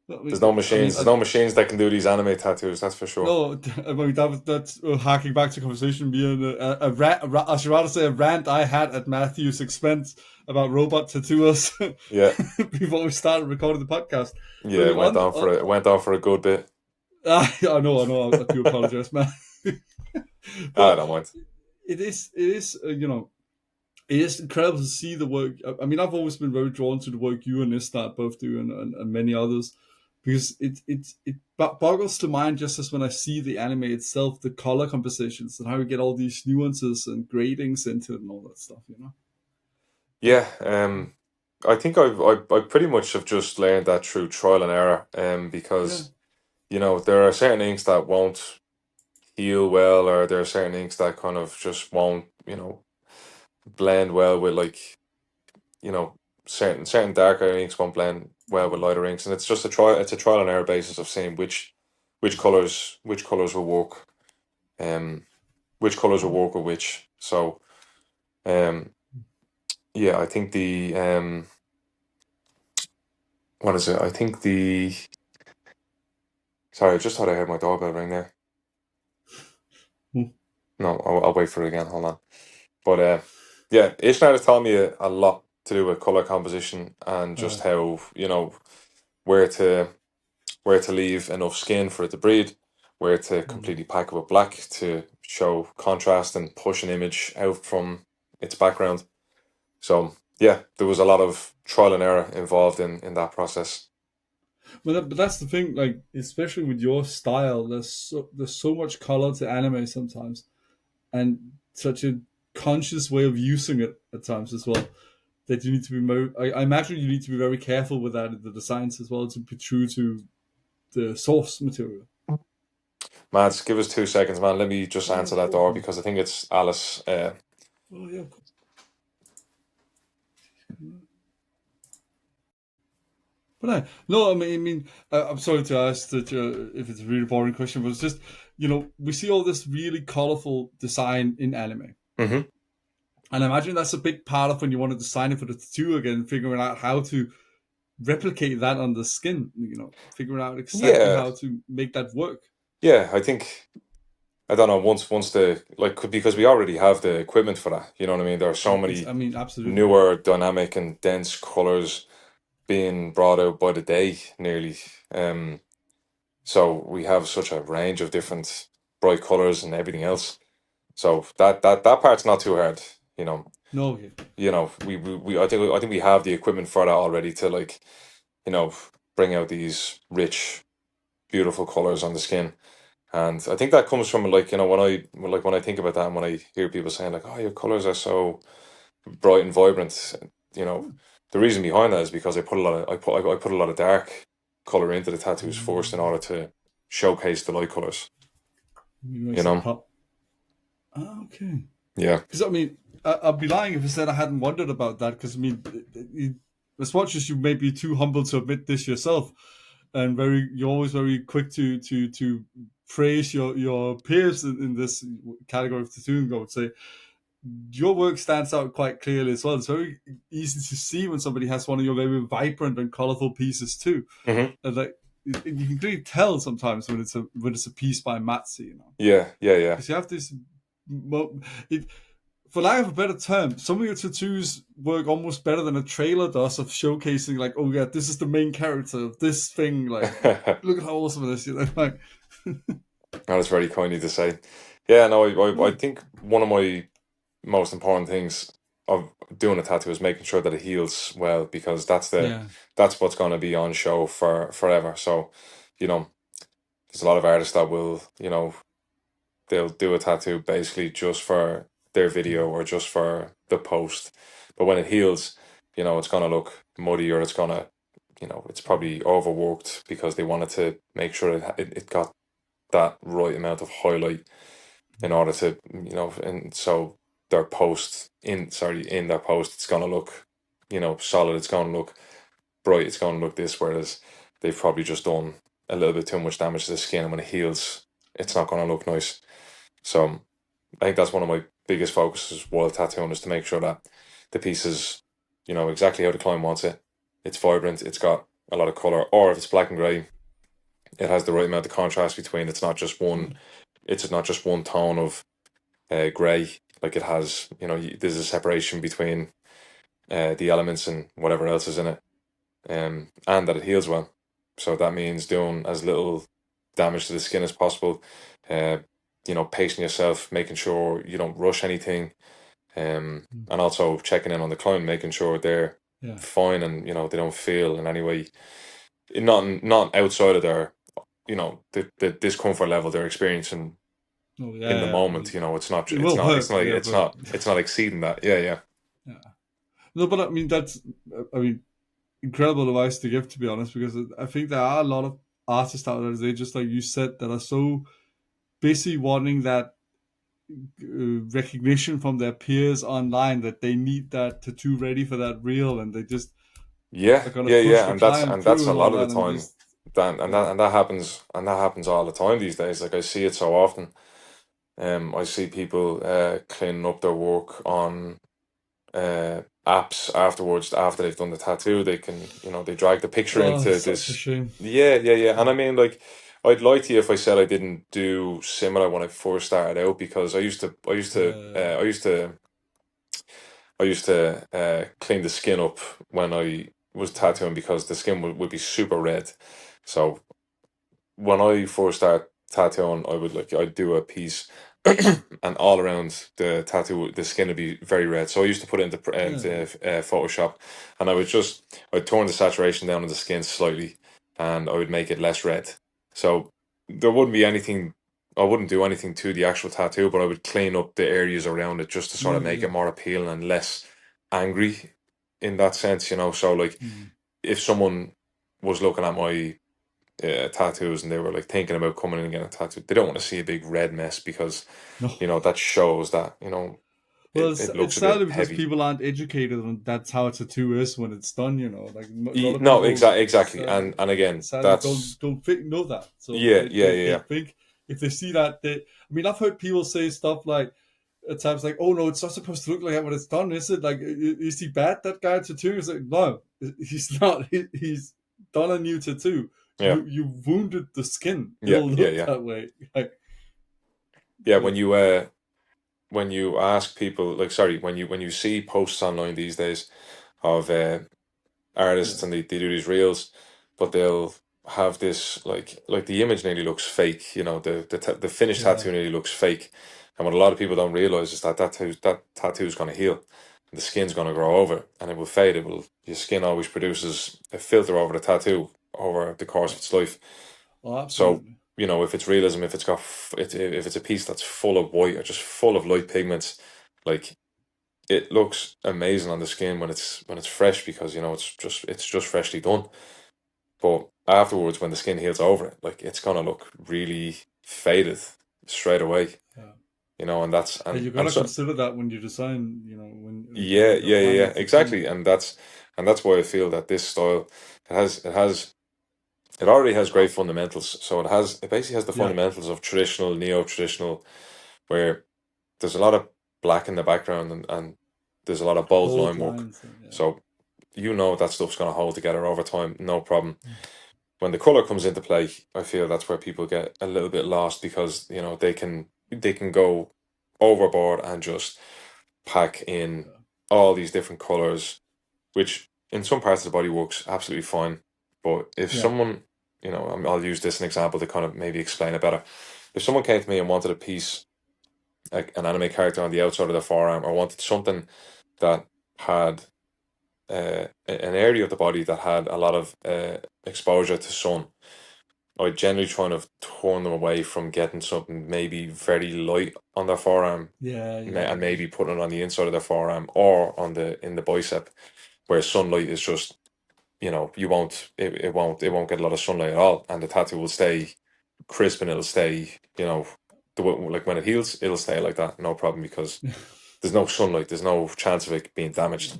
I mean, There's no machines that can do these anime tattoos. That's for sure. no, I mean that's harking back to conversation being I should rather say a rant I had at Matthew's expense about robot tattooers Yeah, before we started recording the podcast. But I yeah. mean, It went on for a good bit. I know, I do apologize, man. I But don't mind. it is, it is incredible to see the work. I mean, I've always been very drawn to the work you and Insta both do, and many others, because it boggles the mind just as when I see the anime itself, the color compositions, and how you get all these nuances and gradings into it and all that stuff. You know. Yeah. I think I pretty much have just learned that through trial and error, Yeah. because there are certain inks that won't heal well, or there are certain inks that kind of just won't blend well with, like, you know certain darker inks won't blend well with lighter inks, and it's a trial and error basis of seeing which colors will work, um which colors will work with which. So, um yeah, I think the what is it? I think the sorry, I just thought I heard my doorbell ring there. Hmm. No, I'll wait for it again. Hold on. But yeah, Ishmael has taught me a lot to do with color composition, and just Uh, how, where to where to leave enough skin for it to breed, where to mm. completely pack it with black to show contrast and push an image out from its background. So yeah, there was a lot of trial and error involved in that process. But that's the thing, like especially with your style, there's so much color to anime sometimes, and such a conscious way of using it at times as well. That you need to be I imagine you need to be very careful with that in the designs as well to be true to the source material. Mads, give us 2 seconds, man. Let me just Oh yeah, answer that cool. door because I think it's Alice. Oh yeah, cool. But no, I'm sorry to ask that if it's a really boring question, but it's just we see all this really colorful design in anime, hmm and I imagine that's a big part of when you want to design it for the tattoo again, figuring out how to replicate that on the skin. Figuring out exactly Yeah, how to make that work. yeah. I don't know. Once because we already have the equipment for that. You know what I mean? There are so many Absolutely, yeah. newer, dynamic, and dense colors being brought out by the day, nearly. Um, so we have such a range of different bright colors and everything else. So that part's not too hard. You know, No, yeah. I think we have the equipment for that already to, like, you know bring out these rich, beautiful colors on the skin. And I think that comes from, like, when I think about that, and when I hear people saying, like, "Oh, your colors are so bright and vibrant," you know, the reason behind that is because I put a lot of dark color into the tattoos first in order to showcase the light colors. You Makes it know, pop. Okay. yeah. Because I'd be lying if I said I hadn't wondered about that. Because as much as you may be too humble to admit this yourself, and you're always very quick to praise your peers in this category of tattooing. I would say your work stands out quite clearly as well. It's very easy to see when somebody has one of your very vibrant and colorful pieces too, hmm and like you can clearly tell sometimes when it's a piece by Matsy, Yeah, yeah, yeah. because you have this. It, for lack of a better term, some of your tattoos work almost better than a trailer does of showcasing, like, oh yeah, this is the main character of this thing. Like, look at how awesome it is, Like, That's very kind of you to say. Yeah, no, I yeah, think one of my most important things of doing a tattoo is making sure that it heals well, because yeah, that's what's going to be on show for forever. So, you know, there's a lot of artists that will, they'll do a tattoo basically just for their video or just for the post. But when it heals, it's going to look muddy, or it's probably overworked because they wanted to make sure it got that right amount of highlight in order to, and so in their post, it's going to look, solid. It's going to look bright. It's going to look this, whereas they've probably just done a little bit too much damage to the skin, and when it heals, it's not going to look nice. So I think that's one of my biggest focuses while tattooing, is to make sure that the piece is, exactly how the client wants it. It's vibrant. It's got a lot of color, or if it's black and gray, it has the right amount of contrast between. It's not just one. It's not just one tone of gray. Like, it has, there's a separation between the elements and whatever else is in it, and that it heals well. So that means doing as little damage to the skin as possible. Uh, pacing yourself, making sure you don't rush anything, and also checking in on the client, making sure they're yeah. fine, and they don't feel in any way, not outside of their, the discomfort level they're experiencing Oh in the yeah, moment. It's not it it's will not it's hurt. not Yeah, it's but not it's not exceeding that. Yeah, yeah. yeah. No, but I mean that's, I mean, incredible advice to give, to be honest, because I think there are a lot of artists out there, they just like you said, that are so busy wanting that recognition from their peers online that they need that tattoo ready for that reel, and they just Yeah, are gonna yeah, push yeah, the and client that's through a and lot all of the that, and time. just And yeah, that happens all the time these days. Like I see it so often. I see people cleaning up their work on apps afterwards after they've done the tattoo. They can, they drag the picture oh, into such a this. shame. Yeah, yeah, yeah. And I Yeah, mean, like, I'd lie to you if I said I didn't do similar when I first started out because yeah, I used to clean the skin up when I was tattooing because the skin would be super red. So when I first started tattooing, I'd do a piece, and all around the tattoo, the skin would be very red. So I used to put it into yeah, Photoshop, and I'd turn the saturation down on the skin slightly, and I would make it less red. So there wouldn't be anything. I wouldn't do anything to the actual tattoo, but I would clean up the areas around it just to sort of yeah, make yeah. it more appealing and less angry in that sense. So like, Mm. if someone was looking at my tattoos and they were like thinking about coming in and getting a tattoo, they don't want to see a big red mess because No. that shows that Well, it it's looks a bit sadly because heavy. people aren't educated, and that's how a tattoo is when it's done. Like a lot of No, people, exactly, and again, sadly that's don't know that. So yeah, yeah, yeah, they yeah, think if they see that, they. I mean, I've heard people say stuff like at times like, "Oh no, it's not supposed to look like that when it's done, is it? Like, is he bad? That guy tattoo is like, no, he's not. He's done a new tattoo. yeah, You wounded the skin. yeah, It'll yeah, look yeah, that way. Like, yeah. but When you ask people, like, sorry, when you see posts online these days of artists yeah, and they do these reels, but they'll have this like the image nearly looks fake. The finished yeah, tattoo nearly looks fake, and what a lot of people don't realize is that that tattoo is going to heal, and the skin's going to grow over, and it will fade. Your skin always produces a filter over the tattoo over the course yeah. of its life. Oh, So absolutely. if it's realism, if if it's a piece that's full of white or just full of light pigments, like it looks amazing on the skin when it's fresh because it's just freshly done. But afterwards, when the skin heals over it, like it's gonna look really faded straight away. Yeah. And that's Yeah, you and gotta so consider that when you design, yeah, when you're yeah, yeah, applying yeah, the tattoo. exactly, and that's why I feel that this style it already has great fundamentals. So it basically has the Yeah, fundamentals of traditional, neo-traditional, where there's a lot of black in the background and there's a lot of bold bold line work. lines. And yeah, So that stuff's gonna hold together over time, no problem. When the color comes into play, I feel that's where people get a little bit lost because they can go overboard and just pack in yeah, all these different colors, which in some parts of the body works absolutely fine. But if yeah, someone, I'll use this as an example to kind of maybe explain it better. If someone came to me and wanted a piece, like an anime character on the outside of their forearm, or wanted something that had an area of the body that had a lot of exposure to sun, I generally try to turn them away from getting something maybe very light on their forearm, yeah, and yeah, maybe putting it on the inside of their forearm or on the in the bicep, where sunlight is just it won't get a lot of sunlight at all, and the tattoo will stay crisp and it'll stay like when it heals, it'll stay like that, no problem, because yeah. there's no sunlight, there's no chance of it being damaged.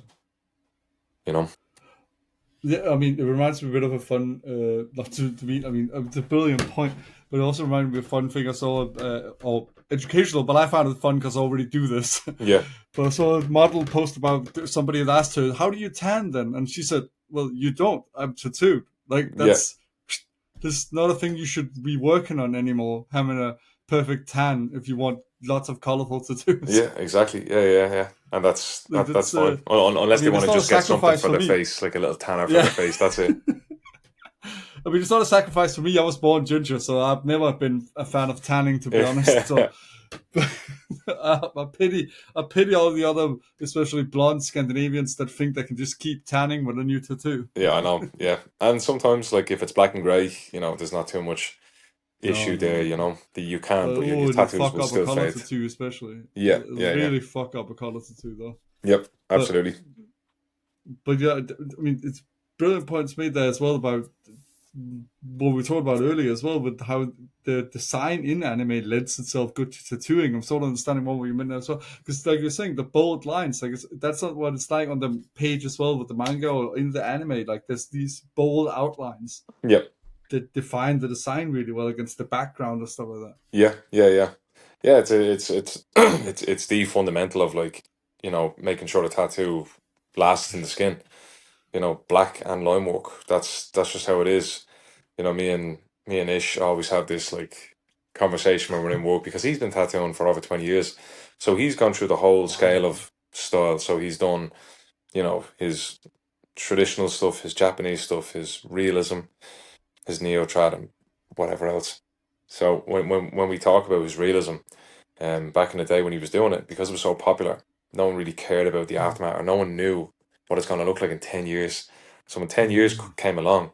You know. Yeah, I mean, it reminds me a bit of a fun, not to me, I mean, it's a brilliant point, but it also reminded me of a fun thing I saw, or educational, but I found it fun because I already do this. Yeah, But I saw a model post about somebody had asked her, "How do you tan then?" And she said, "Well, you don't. I'm tattooed. Like, yeah, that's not a thing you should be working on anymore, having a perfect tan if you want lots of colorful tattoos. yeah, exactly, yeah, yeah, yeah, and Like, that's that's, fine. I Unless they mean, want it's to not a just get something sacrifice for for their me. face, like a little tanner for Yeah. their face. That's it. I mean, it's not a sacrifice for me. I was born ginger, so I've never been a fan of tanning, to be honest. So I pity all the other, especially blonde Scandinavians that think they can just keep tanning with a new tattoo. Yeah, I know. Yeah, and sometimes, like, if it's black and grey, there's not too much No, issue no, there. no, no. That you can, But but your oh, it'll tattoos fuck will up a still color fade. tattoo, especially. Yeah, It'll yeah, yeah, really fuck up a color tattoo, though. yep, But absolutely. but yeah, I mean, it's brilliant points made there as well about what we talked about earlier as well, with how the design in anime lends itself good to tattooing. I'm sort of understanding what you meant there as well, because like you're saying, the bold lines, like that's not what it's like on the page as well with the manga or in the anime. Like there's these bold outlines Yeah, that define the design really well against the background and stuff like that. yeah, yeah, yeah, yeah. It's it's the fundamental of like, making sure the tattoo lasts in the skin. Black and line work. That's just how it is. Me and Ish always have this like conversation when we're in work, because he's been tattooing for over 20 years. So he's gone through the whole scale Wow. of style. So he's done, his traditional stuff, his Japanese stuff, his realism, his neo-trad, and whatever else. So when we talk about his realism, back in the day when he was doing it, because it was so popular, no one really cared about the aftermath, or no one knew what it's going to look like in 10 years. So when 10 years Mm. came along,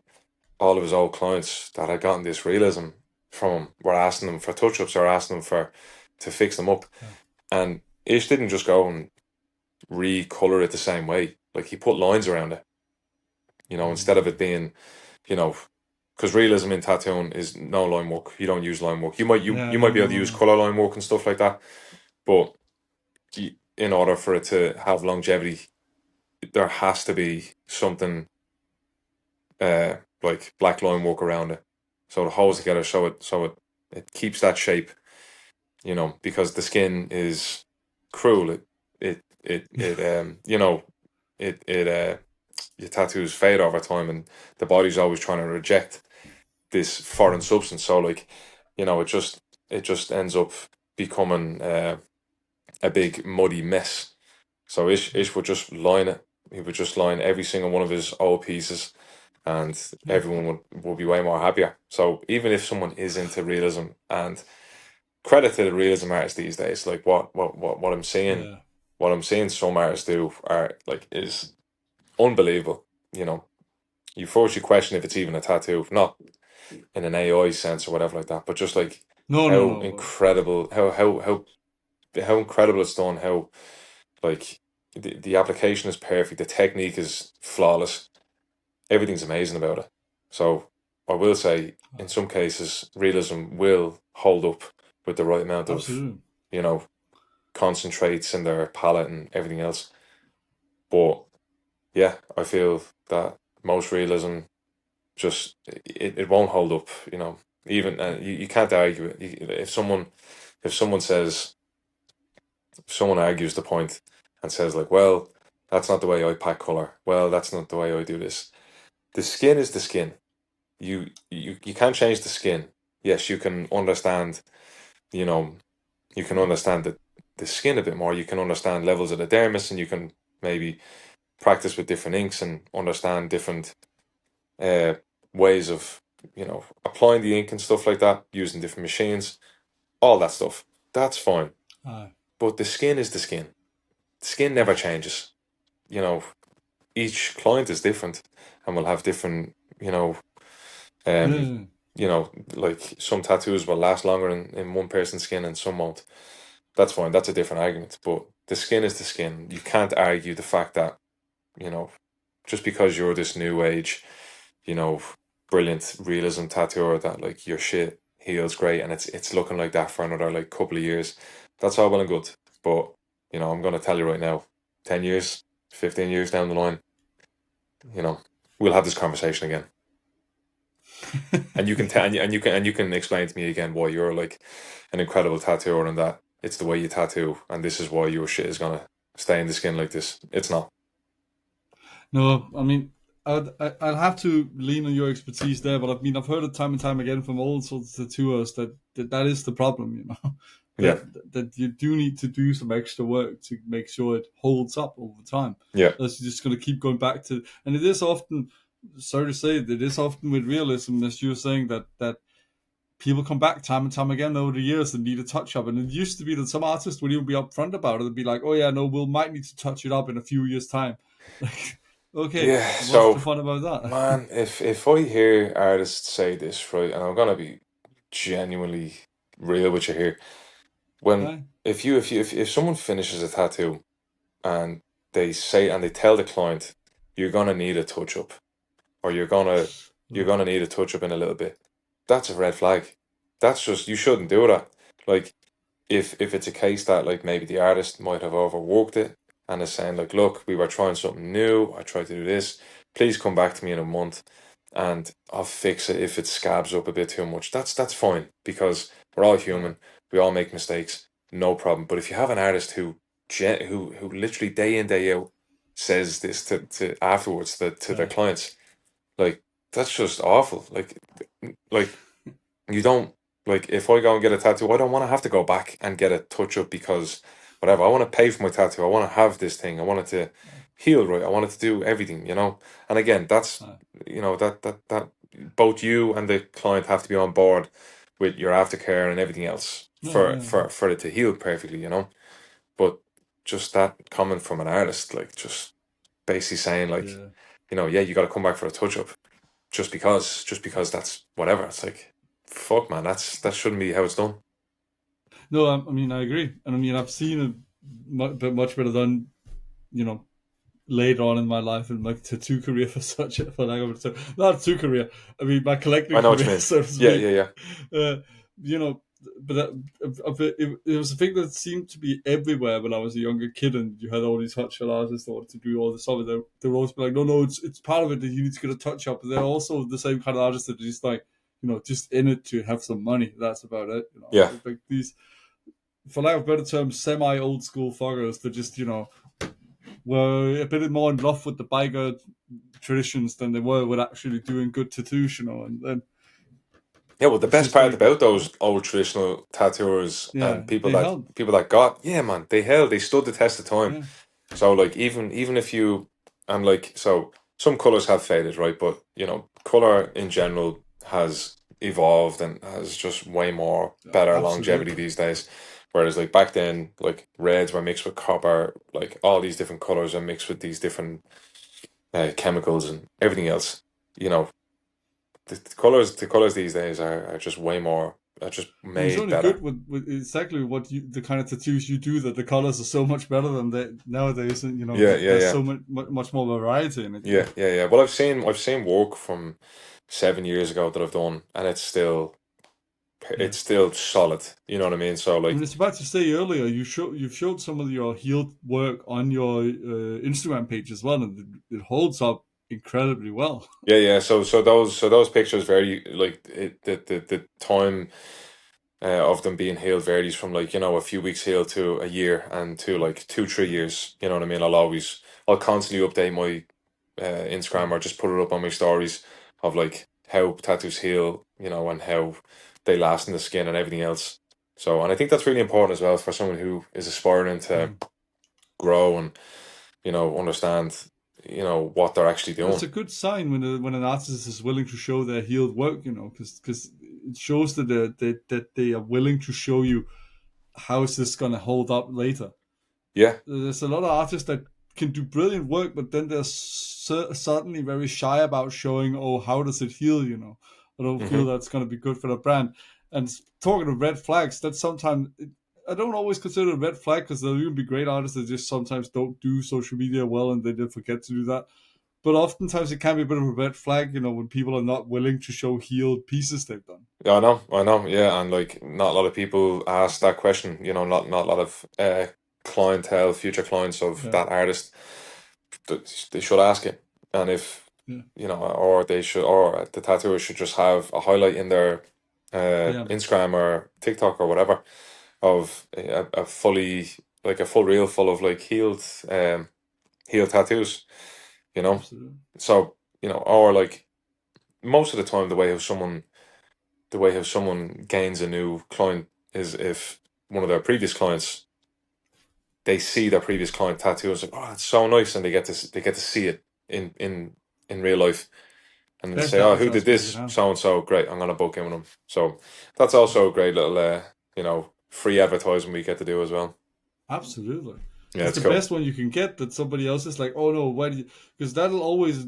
all of his old clients that had gotten this realism from him were asking him for touch-ups, or asking him to fix them up. Yeah. And Ish didn't just go and recolor it the same way. Like, he put lines around it, instead of it Mm. being, you know, because realism in tattooing is no line work. You don't use line work. You might you, Yeah, you might no, be able to use no, color line work and stuff like that, but in order for it to have longevity, there has to be something, like black line work around it, so it holds together, so it keeps that shape. Because the skin is cruel. It your tattoos fade over time, and the body's always trying to reject this foreign no. substance. So like, it just ends up becoming a big muddy mess. So Ish would just line it. He would just line every single one of his old pieces, and Yeah, everyone would be way more happier. So even if someone is into realism, and credit to the realism artists these days, like what I'm seeing, yeah, some artists do are like is unbelievable. You force you question if it's even a tattoo, not in an AI sense or whatever like that, but just like no, no, how no. But incredible, how incredible it's done, how like the application is perfect, the technique is flawless, everything's amazing about it. So I will say, in some cases, realism will hold up with the right amount of, absolutely. you know, concentrates in their palette and everything else. But yeah, I feel that most realism just it won't hold up. Even you can't argue it. If someone says, if someone argues the point and says like, well, that's not the way I pack color. Well, that's not the way I do this. The skin is the skin. You can't change the skin. Yes, you can understand. You know, you can understand the skin a bit more. You can understand levels of the dermis, and you can maybe practice with different inks and understand different uh, ways of applying the ink and stuff like that, using different machines, all that stuff. That's fine. Aye. But the skin is the skin. The skin never changes. You know, each client is different, and will have different. Um, Yeah, like some tattoos will last longer in one person's skin and some won't. That's fine. That's a different argument. But the skin is the skin. You can't argue the fact that, you know, just because you're this new age, you know, brilliant realism tattooer, that like your shit heals great and it's looking like that for another like couple of years. That's all well and good. But, I'm gonna tell you right now, 10 years, 15 years down the line, you know, we'll have this conversation again. And you can tell, and you can explain to me again why you're like an incredible tattooer, and that it's the way you tattoo, and this is why your shit is gonna stay in the skin like this. It's not. no, I mean, I'll have to lean on your expertise there, but I mean, I've heard it time and time again from all sorts of tattooers that is the problem, Yeah, that you do need to do some extra work to make sure it holds up over time. yeah, Else you're just going to keep going back to, and it is often, sorry to say, it is often with realism, as you were saying, that people come back time and time again over the years and need a touch up. And it used to be that some artists would even be upfront about it and be like, "Oh yeah, no, we'll might need to touch it up in a few years' time." Like, okay, yeah. what's the So, fun about that? man, if I hear artists say this, right, and I'm gonna be genuinely real with you here, when Aye. if you if someone finishes a tattoo, and they tell the client, you're gonna need a touch up, or you're gonna need a touch up in a little bit. That's a red flag. That's just, you shouldn't do that. Like, if it's a case that like maybe the artist might have overworked it and is saying like, look, we were trying something new, I tried to do this, please come back to me in a month and I'll fix it if it scabs up a bit too much. That's fine, because we're all human, we all make mistakes, no problem. But if you have an artist who literally day in day out says this to afterwards to their clients, like, that's just awful. Like you don't, like, if I go and get a tattoo, I don't want to have to go back and get a touch up because whatever. I want to pay for my tattoo. I want to have this thing. I want it to heal right. I want it to do everything, you know. And again, that's, you know, that both you and the client have to be on board with your aftercare and everything else for it to heal perfectly, you know. But just that comment from an artist, like, just basically saying like, you know, yeah, you got to come back for a touch up just because that's whatever. It's like, fuck, man, that shouldn't be how it's done. No, I mean, I agree, and I mean, I've seen it much better done, you know, later on in my life in my tattoo career, for lack of a term. Not tattoo career. I mean, my collecting I know what you career, mean. so to speak. Yeah. You know, but it was a thing that seemed to be everywhere when I was a younger kid, and you had all these hotshot artists that wanted to do all this stuff. And they were always like, no, it's part of it that you need to get a touch up. But they're also the same kind of artists that are just like, you know, just in it to have some money. That's about it. You know, Yeah. like these, for lack of a better term, semi old school fuckers that just, you know, were a bit more in love with the biker traditions than they were with actually doing good tattoos, you know. And then Yeah, well, the it's best just part like, about those old traditional tattooers yeah, and people they that held. got, yeah, man, they held, they stood the test of time. Yeah. So like, even if you, and like, so some colors have faded, right? But you know, color in general has evolved and has just way more better longevity Absolutely. these days. Whereas like back then, like reds were mixed with copper, like all these different colors are mixed with these different chemicals and everything else. You know, the colors these days are just way more, are just And it's made only better. good with exactly what the kind of tattoos you do, that the colors are so much better than they nowadays. And you know, Yeah, there's yeah, so much more variety in it. You know. yeah. Well, I've seen work from 7 years ago that I've done, and Yeah. it's still solid. You know what I mean? So I mean, like, it's about to say earlier, you've showed some of your healed work on your Instagram page as well, and it holds up incredibly well. yeah. So those pictures vary. Like the time of them being healed varies from, like, you know, a few weeks healed to a year and to like 2-3 years. You know what I mean? I'll constantly update my Instagram, or just put it up on my stories of like how tattoos heal, you know, and how they last in the skin and everything else. So, and I think that's really important as well for someone who is aspiring to Mm. grow and, you know, understand, you know, what they're actually Well, it's doing. a good sign when an artist is willing to show their healed work, you know, because it shows that they are willing to show you how is this going to hold up later. Yeah. There's a lot of artists that can do brilliant work, but then they're suddenly very shy about showing, oh, how does it heal? You know, I don't feel Hmm. that's going to be good for the brand. And talking of red flags, that's sometimes I don't always consider it a red flag, because there'll even be great artists that just sometimes don't do social media well and they did forget to do that. But oftentimes it can be a bit of a red flag, you know, when people are not willing to show healed pieces they've done. Yeah, I know, yeah, and like, not a lot of people ask that question. You know, not a lot of clientele, future clients of Yeah, that artist. They should ask it, and if, yeah, you know, or they should, or the tattooer should just have a highlight in their yeah, Instagram or TikTok or whatever of a fully, like a full reel full of like healed tattoos. You know, absolutely. so, you know, or like, most of the time the way how someone gains a new client is if one of their previous clients, they see their previous client tattoo and it's like, oh, it's so nice, and they get to see it in real life, and then they That say, oh, definitely who did sounds great, this? huh? So and so, great, I'm gonna book in with them. So that's also a great little you know, free advertising we get to do as well. Absolutely. Yeah, It's it's the cool. best one you can get, that somebody else is like, oh no, why do you? Because that'll always,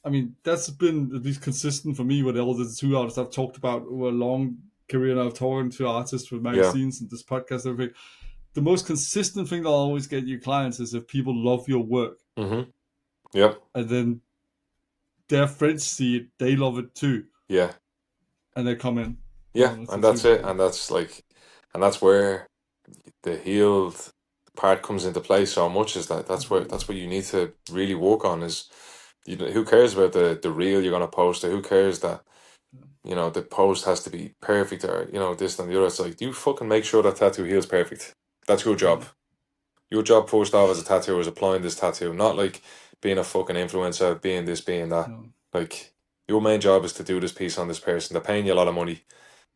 I mean, that's been at least consistent for me with all the two artists I've talked about over a long career now, talking to artists with Yeah. magazines and this podcast and everything. The most consistent thing that'll always get you clients is if people love your work. Hmm. Yep. and then their friends see it, they love it too, Yeah. and they come in. Yeah. It's And a that's super it. cool. And that's like, and that's where the healed part comes into play so much. Is that that's what you need to really work on. Is who cares about the reel you're gonna post, or who cares that the post has to be perfect, or this and the other. It's like, you fucking make sure that tattoo heals perfect. That's your job. Yeah. Your job first off as a tattooer is applying this tattoo, not like being a fucking influencer, being this, being that. No. Like, your main job is to do this piece on this person. They're paying you a lot of money.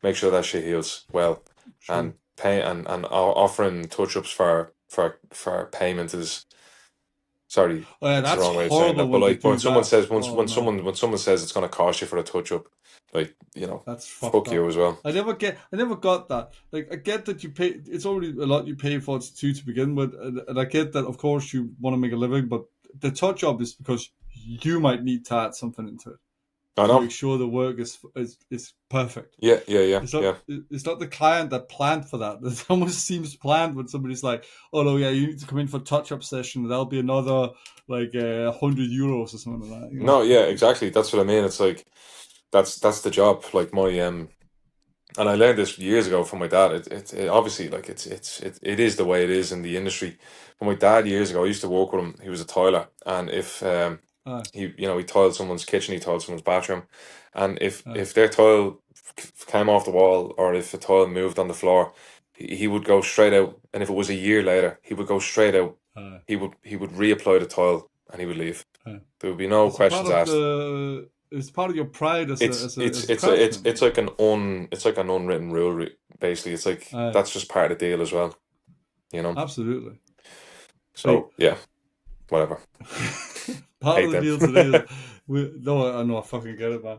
Make sure that shit heals well, True. and pay and offering touch ups for payment is, sorry, Oh yeah, it's the that's wrong way of saying horrible that. But when they like, when do someone that. says Oh man. when someone says it's gonna cost you for a touch up, like, That's fucked fuck you up. as well. I never got that. Like, I get that you pay. It's already a lot you pay for it to begin with, and I get that. Of course, you want to make a living, but the touch job is because you might need to add something into it I to know. make sure the work is perfect. Yeah, yeah, yeah, It's not yeah. it's not the client that planned for that. It almost seems planned when somebody's like, "Oh no, yeah, you need to come in for a touch-up session. That'll be another like €100 or something like that." No, yeah, exactly. That's what I mean. It's like, that's the job. Like, my and I learned this years ago from my dad. It obviously, like, it is the way it is in the industry. But my dad, years ago, I used to work with him. He was a tiler, and if Aye, he tiled someone's kitchen, he tiled someone's bathroom, and if aye, if their tile came off the wall, or if a tile moved on the floor, he would go straight out. And if it was a year later, he would go straight out. aye, He would reapply the tile, and he would leave. aye. There would be no It's a part questions of asked. the. It's part of your pride as a It's as a it's as a it's a, it's craftsman. it's like an unwritten rule, basically. It's like, Aye, that's just part of the deal as well, you know. absolutely. Right. So yeah, whatever. Part of Hate the them. deal today is I know, I fucking get it, man.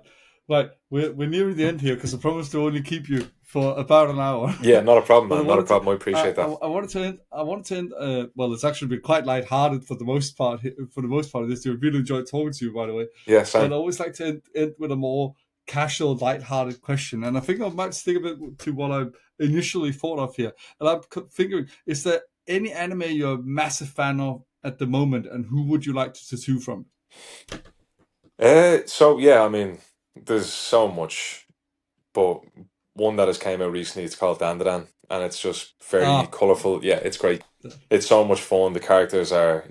Right, we're nearing the end here because I promised to only keep you for about an hour. Yeah, not a problem, But I man. Not a wanted to, problem. I appreciate that. I wanted to end. I wanted to end. Well, it's actually been quite light-hearted for the most part. For the most part of this, I really enjoyed talking to you, by the way. Yeah, But same. I always like to end with a more casual, light-hearted question, and I think I might stick a bit to what I initially thought of here. And I'm figuring, is there any anime you're a massive fan of at the moment, and who would you like to tattoo from? So yeah, I mean, there's so much, but one that has came out recently, it's called Dandadan, and it's just very Ah, colorful. Yeah, it's great. It's so much fun. The characters are,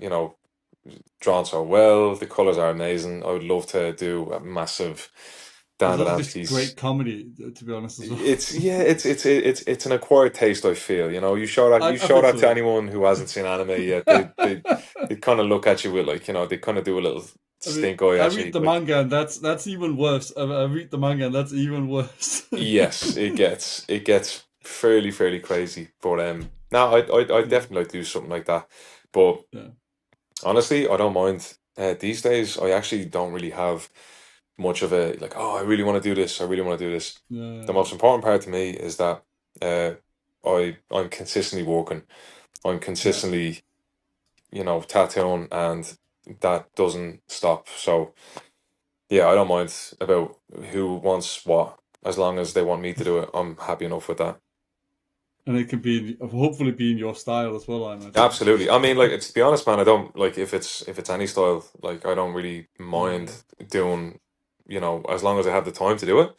drawn so well. The colors are amazing. I would love to do a massive there's also Dandadan just great piece. comedy, to be honest, as well. It's yeah, it's an acquired taste. I feel, you show that I think to so. anyone who hasn't seen anime yet. They kind of look at you with, like, they kind of do a little I mean, stink eye I at read you, the like. manga, and that's even worse. I read the manga, and that's even worse. Yes, it gets fairly crazy. But no, I Yeah, definitely like to do something like that. But yeah, honestly, I don't mind. These days, I actually don't really have much of a, like, oh, I really want to do this. I really want to do this. The yeah, most important part to me is that uh, I'm consistently working. I'm yeah. consistently, tattooing, and that doesn't stop. So yeah, I don't mind about who wants what, as long as they want me to do it. I'm happy enough with that. And it can be hopefully be in your style as well, I imagine. Absolutely. I mean, like, to be honest, man, I don't like, if it's any style. Like, I don't really mind Yeah, doing, as long as I have the time to do it.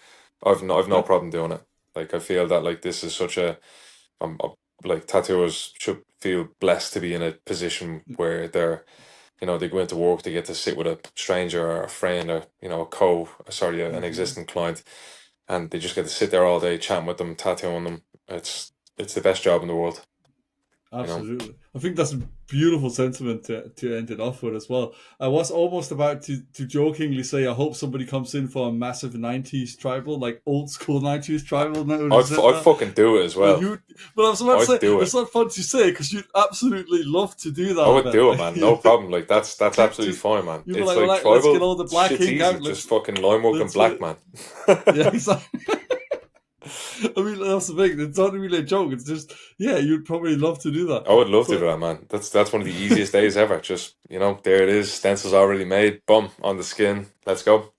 I've no yeah, problem doing it. Like, I feel that, like, this is such a, like, tattooers should feel blessed to be in a position where they go into work, they get to sit with a stranger or a friend, or, an definitely. existing client, and they just get to sit there all day chatting with them, tattooing them. It's the best job in the world, you know. Absolutely. I think that's a beautiful sentiment to end it off with as well. I was almost about to jokingly say, I hope somebody comes in for a massive 90s tribal, like old school 90s tribal. Now when you said I'd that. fucking do it as But well. I was about to I'd say, do it. it's not fun to say because you'd absolutely love to do that, I I would bet. do it, man. No problem. Like, that's absolutely To, fine, man. you'd be It's like, well, like let's get tribal all the black shit's ink easy. out. Just fucking line work and Let's, black, man. yeah, exactly. I mean, that's the thing. It's not really a joke. It's just, yeah, you'd probably love to do that. I would love to do But that, man. That's one of the easiest days ever. Just, there it is. Stencil's already made. Boom, on the skin. Let's go.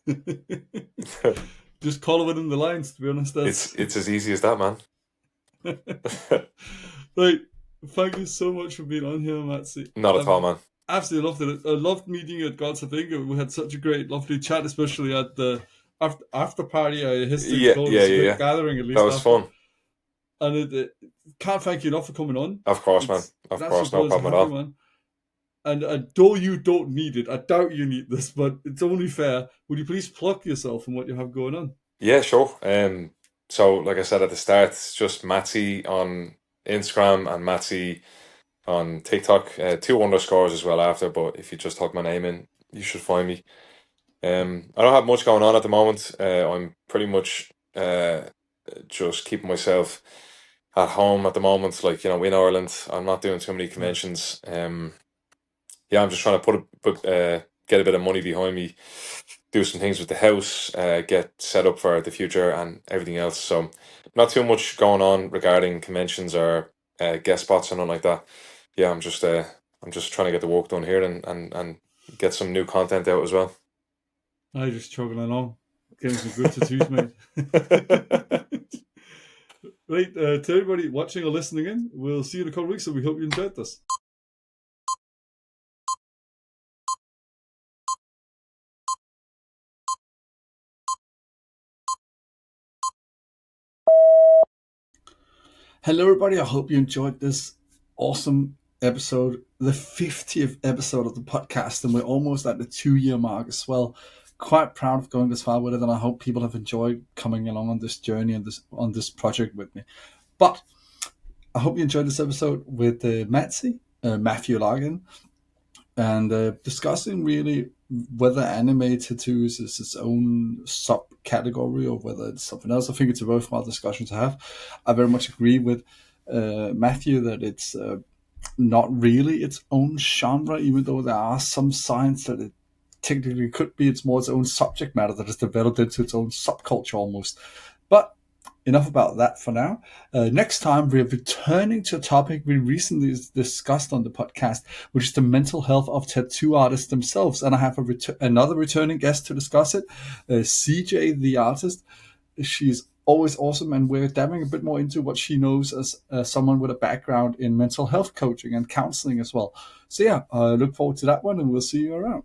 just call it within the lines, to be honest. It's That's it's as easy as that, man. right. Thank you so much for being on here, Matsy. Not at all, man. Absolutely loved it. I loved meeting you at Gods of Finger. We had such a great, lovely chat, especially at the after party. I hosted Yeah, called. It yeah, was a yeah, great yeah. gathering, at That least was after. fun. And can't thank you enough for coming on. Of course, man. It's Of an absolute course, no pleasure to problem at have you, all. man. And though you don't need it, I doubt you need this, but it's only fair. Would you please plug yourself and what you have going on? Yeah, sure. So like I said at the start, it's just Matsy on Instagram and Matsy on TikTok. Two underscores as well after, but if you just type my name in, you should find me. I don't have much going on at the moment. I'm pretty much just keeping myself at home at the moment, like, in Ireland. I'm not doing too many Yeah. conventions. Yeah, I'm just trying to get a bit of money behind me, do some things with the house, get set up for the future and everything else. So not too much going on regarding conventions or guest spots or nothing like that. Yeah, I'm just trying to get the work done here and get some new content out as well. I just chugging along, getting some good tattoos, mate. Right, to everybody watching or listening in, we'll see you in a couple of weeks, and we hope you enjoyed this. Hello, everybody. I hope you enjoyed this awesome episode, the 50th episode of the podcast, and we're almost at the 2-year mark as well. Quite proud of going this far with it, and I hope people have enjoyed coming along on this journey and on this project with me. But I hope you enjoyed this episode with Matsy, Matthew Larkin, and discussing really whether anime tattoos is its own subcategory or whether it's something else. I think it's a worthwhile discussion to have. I very much agree with Matthew that it's not really its own genre, even though there are some signs that it technically could be. It's more its own subject matter that has developed into its own subculture almost. But enough about that for now. Next time, we're returning to a topic we recently discussed on the podcast, which is the mental health of tattoo artists themselves. And I have another returning guest to discuss it, CJ, the artist. She's always awesome, and we're diving a bit more into what she knows as someone with a background in mental health coaching and counseling as well. So yeah, I look forward to that one, and we'll see you around.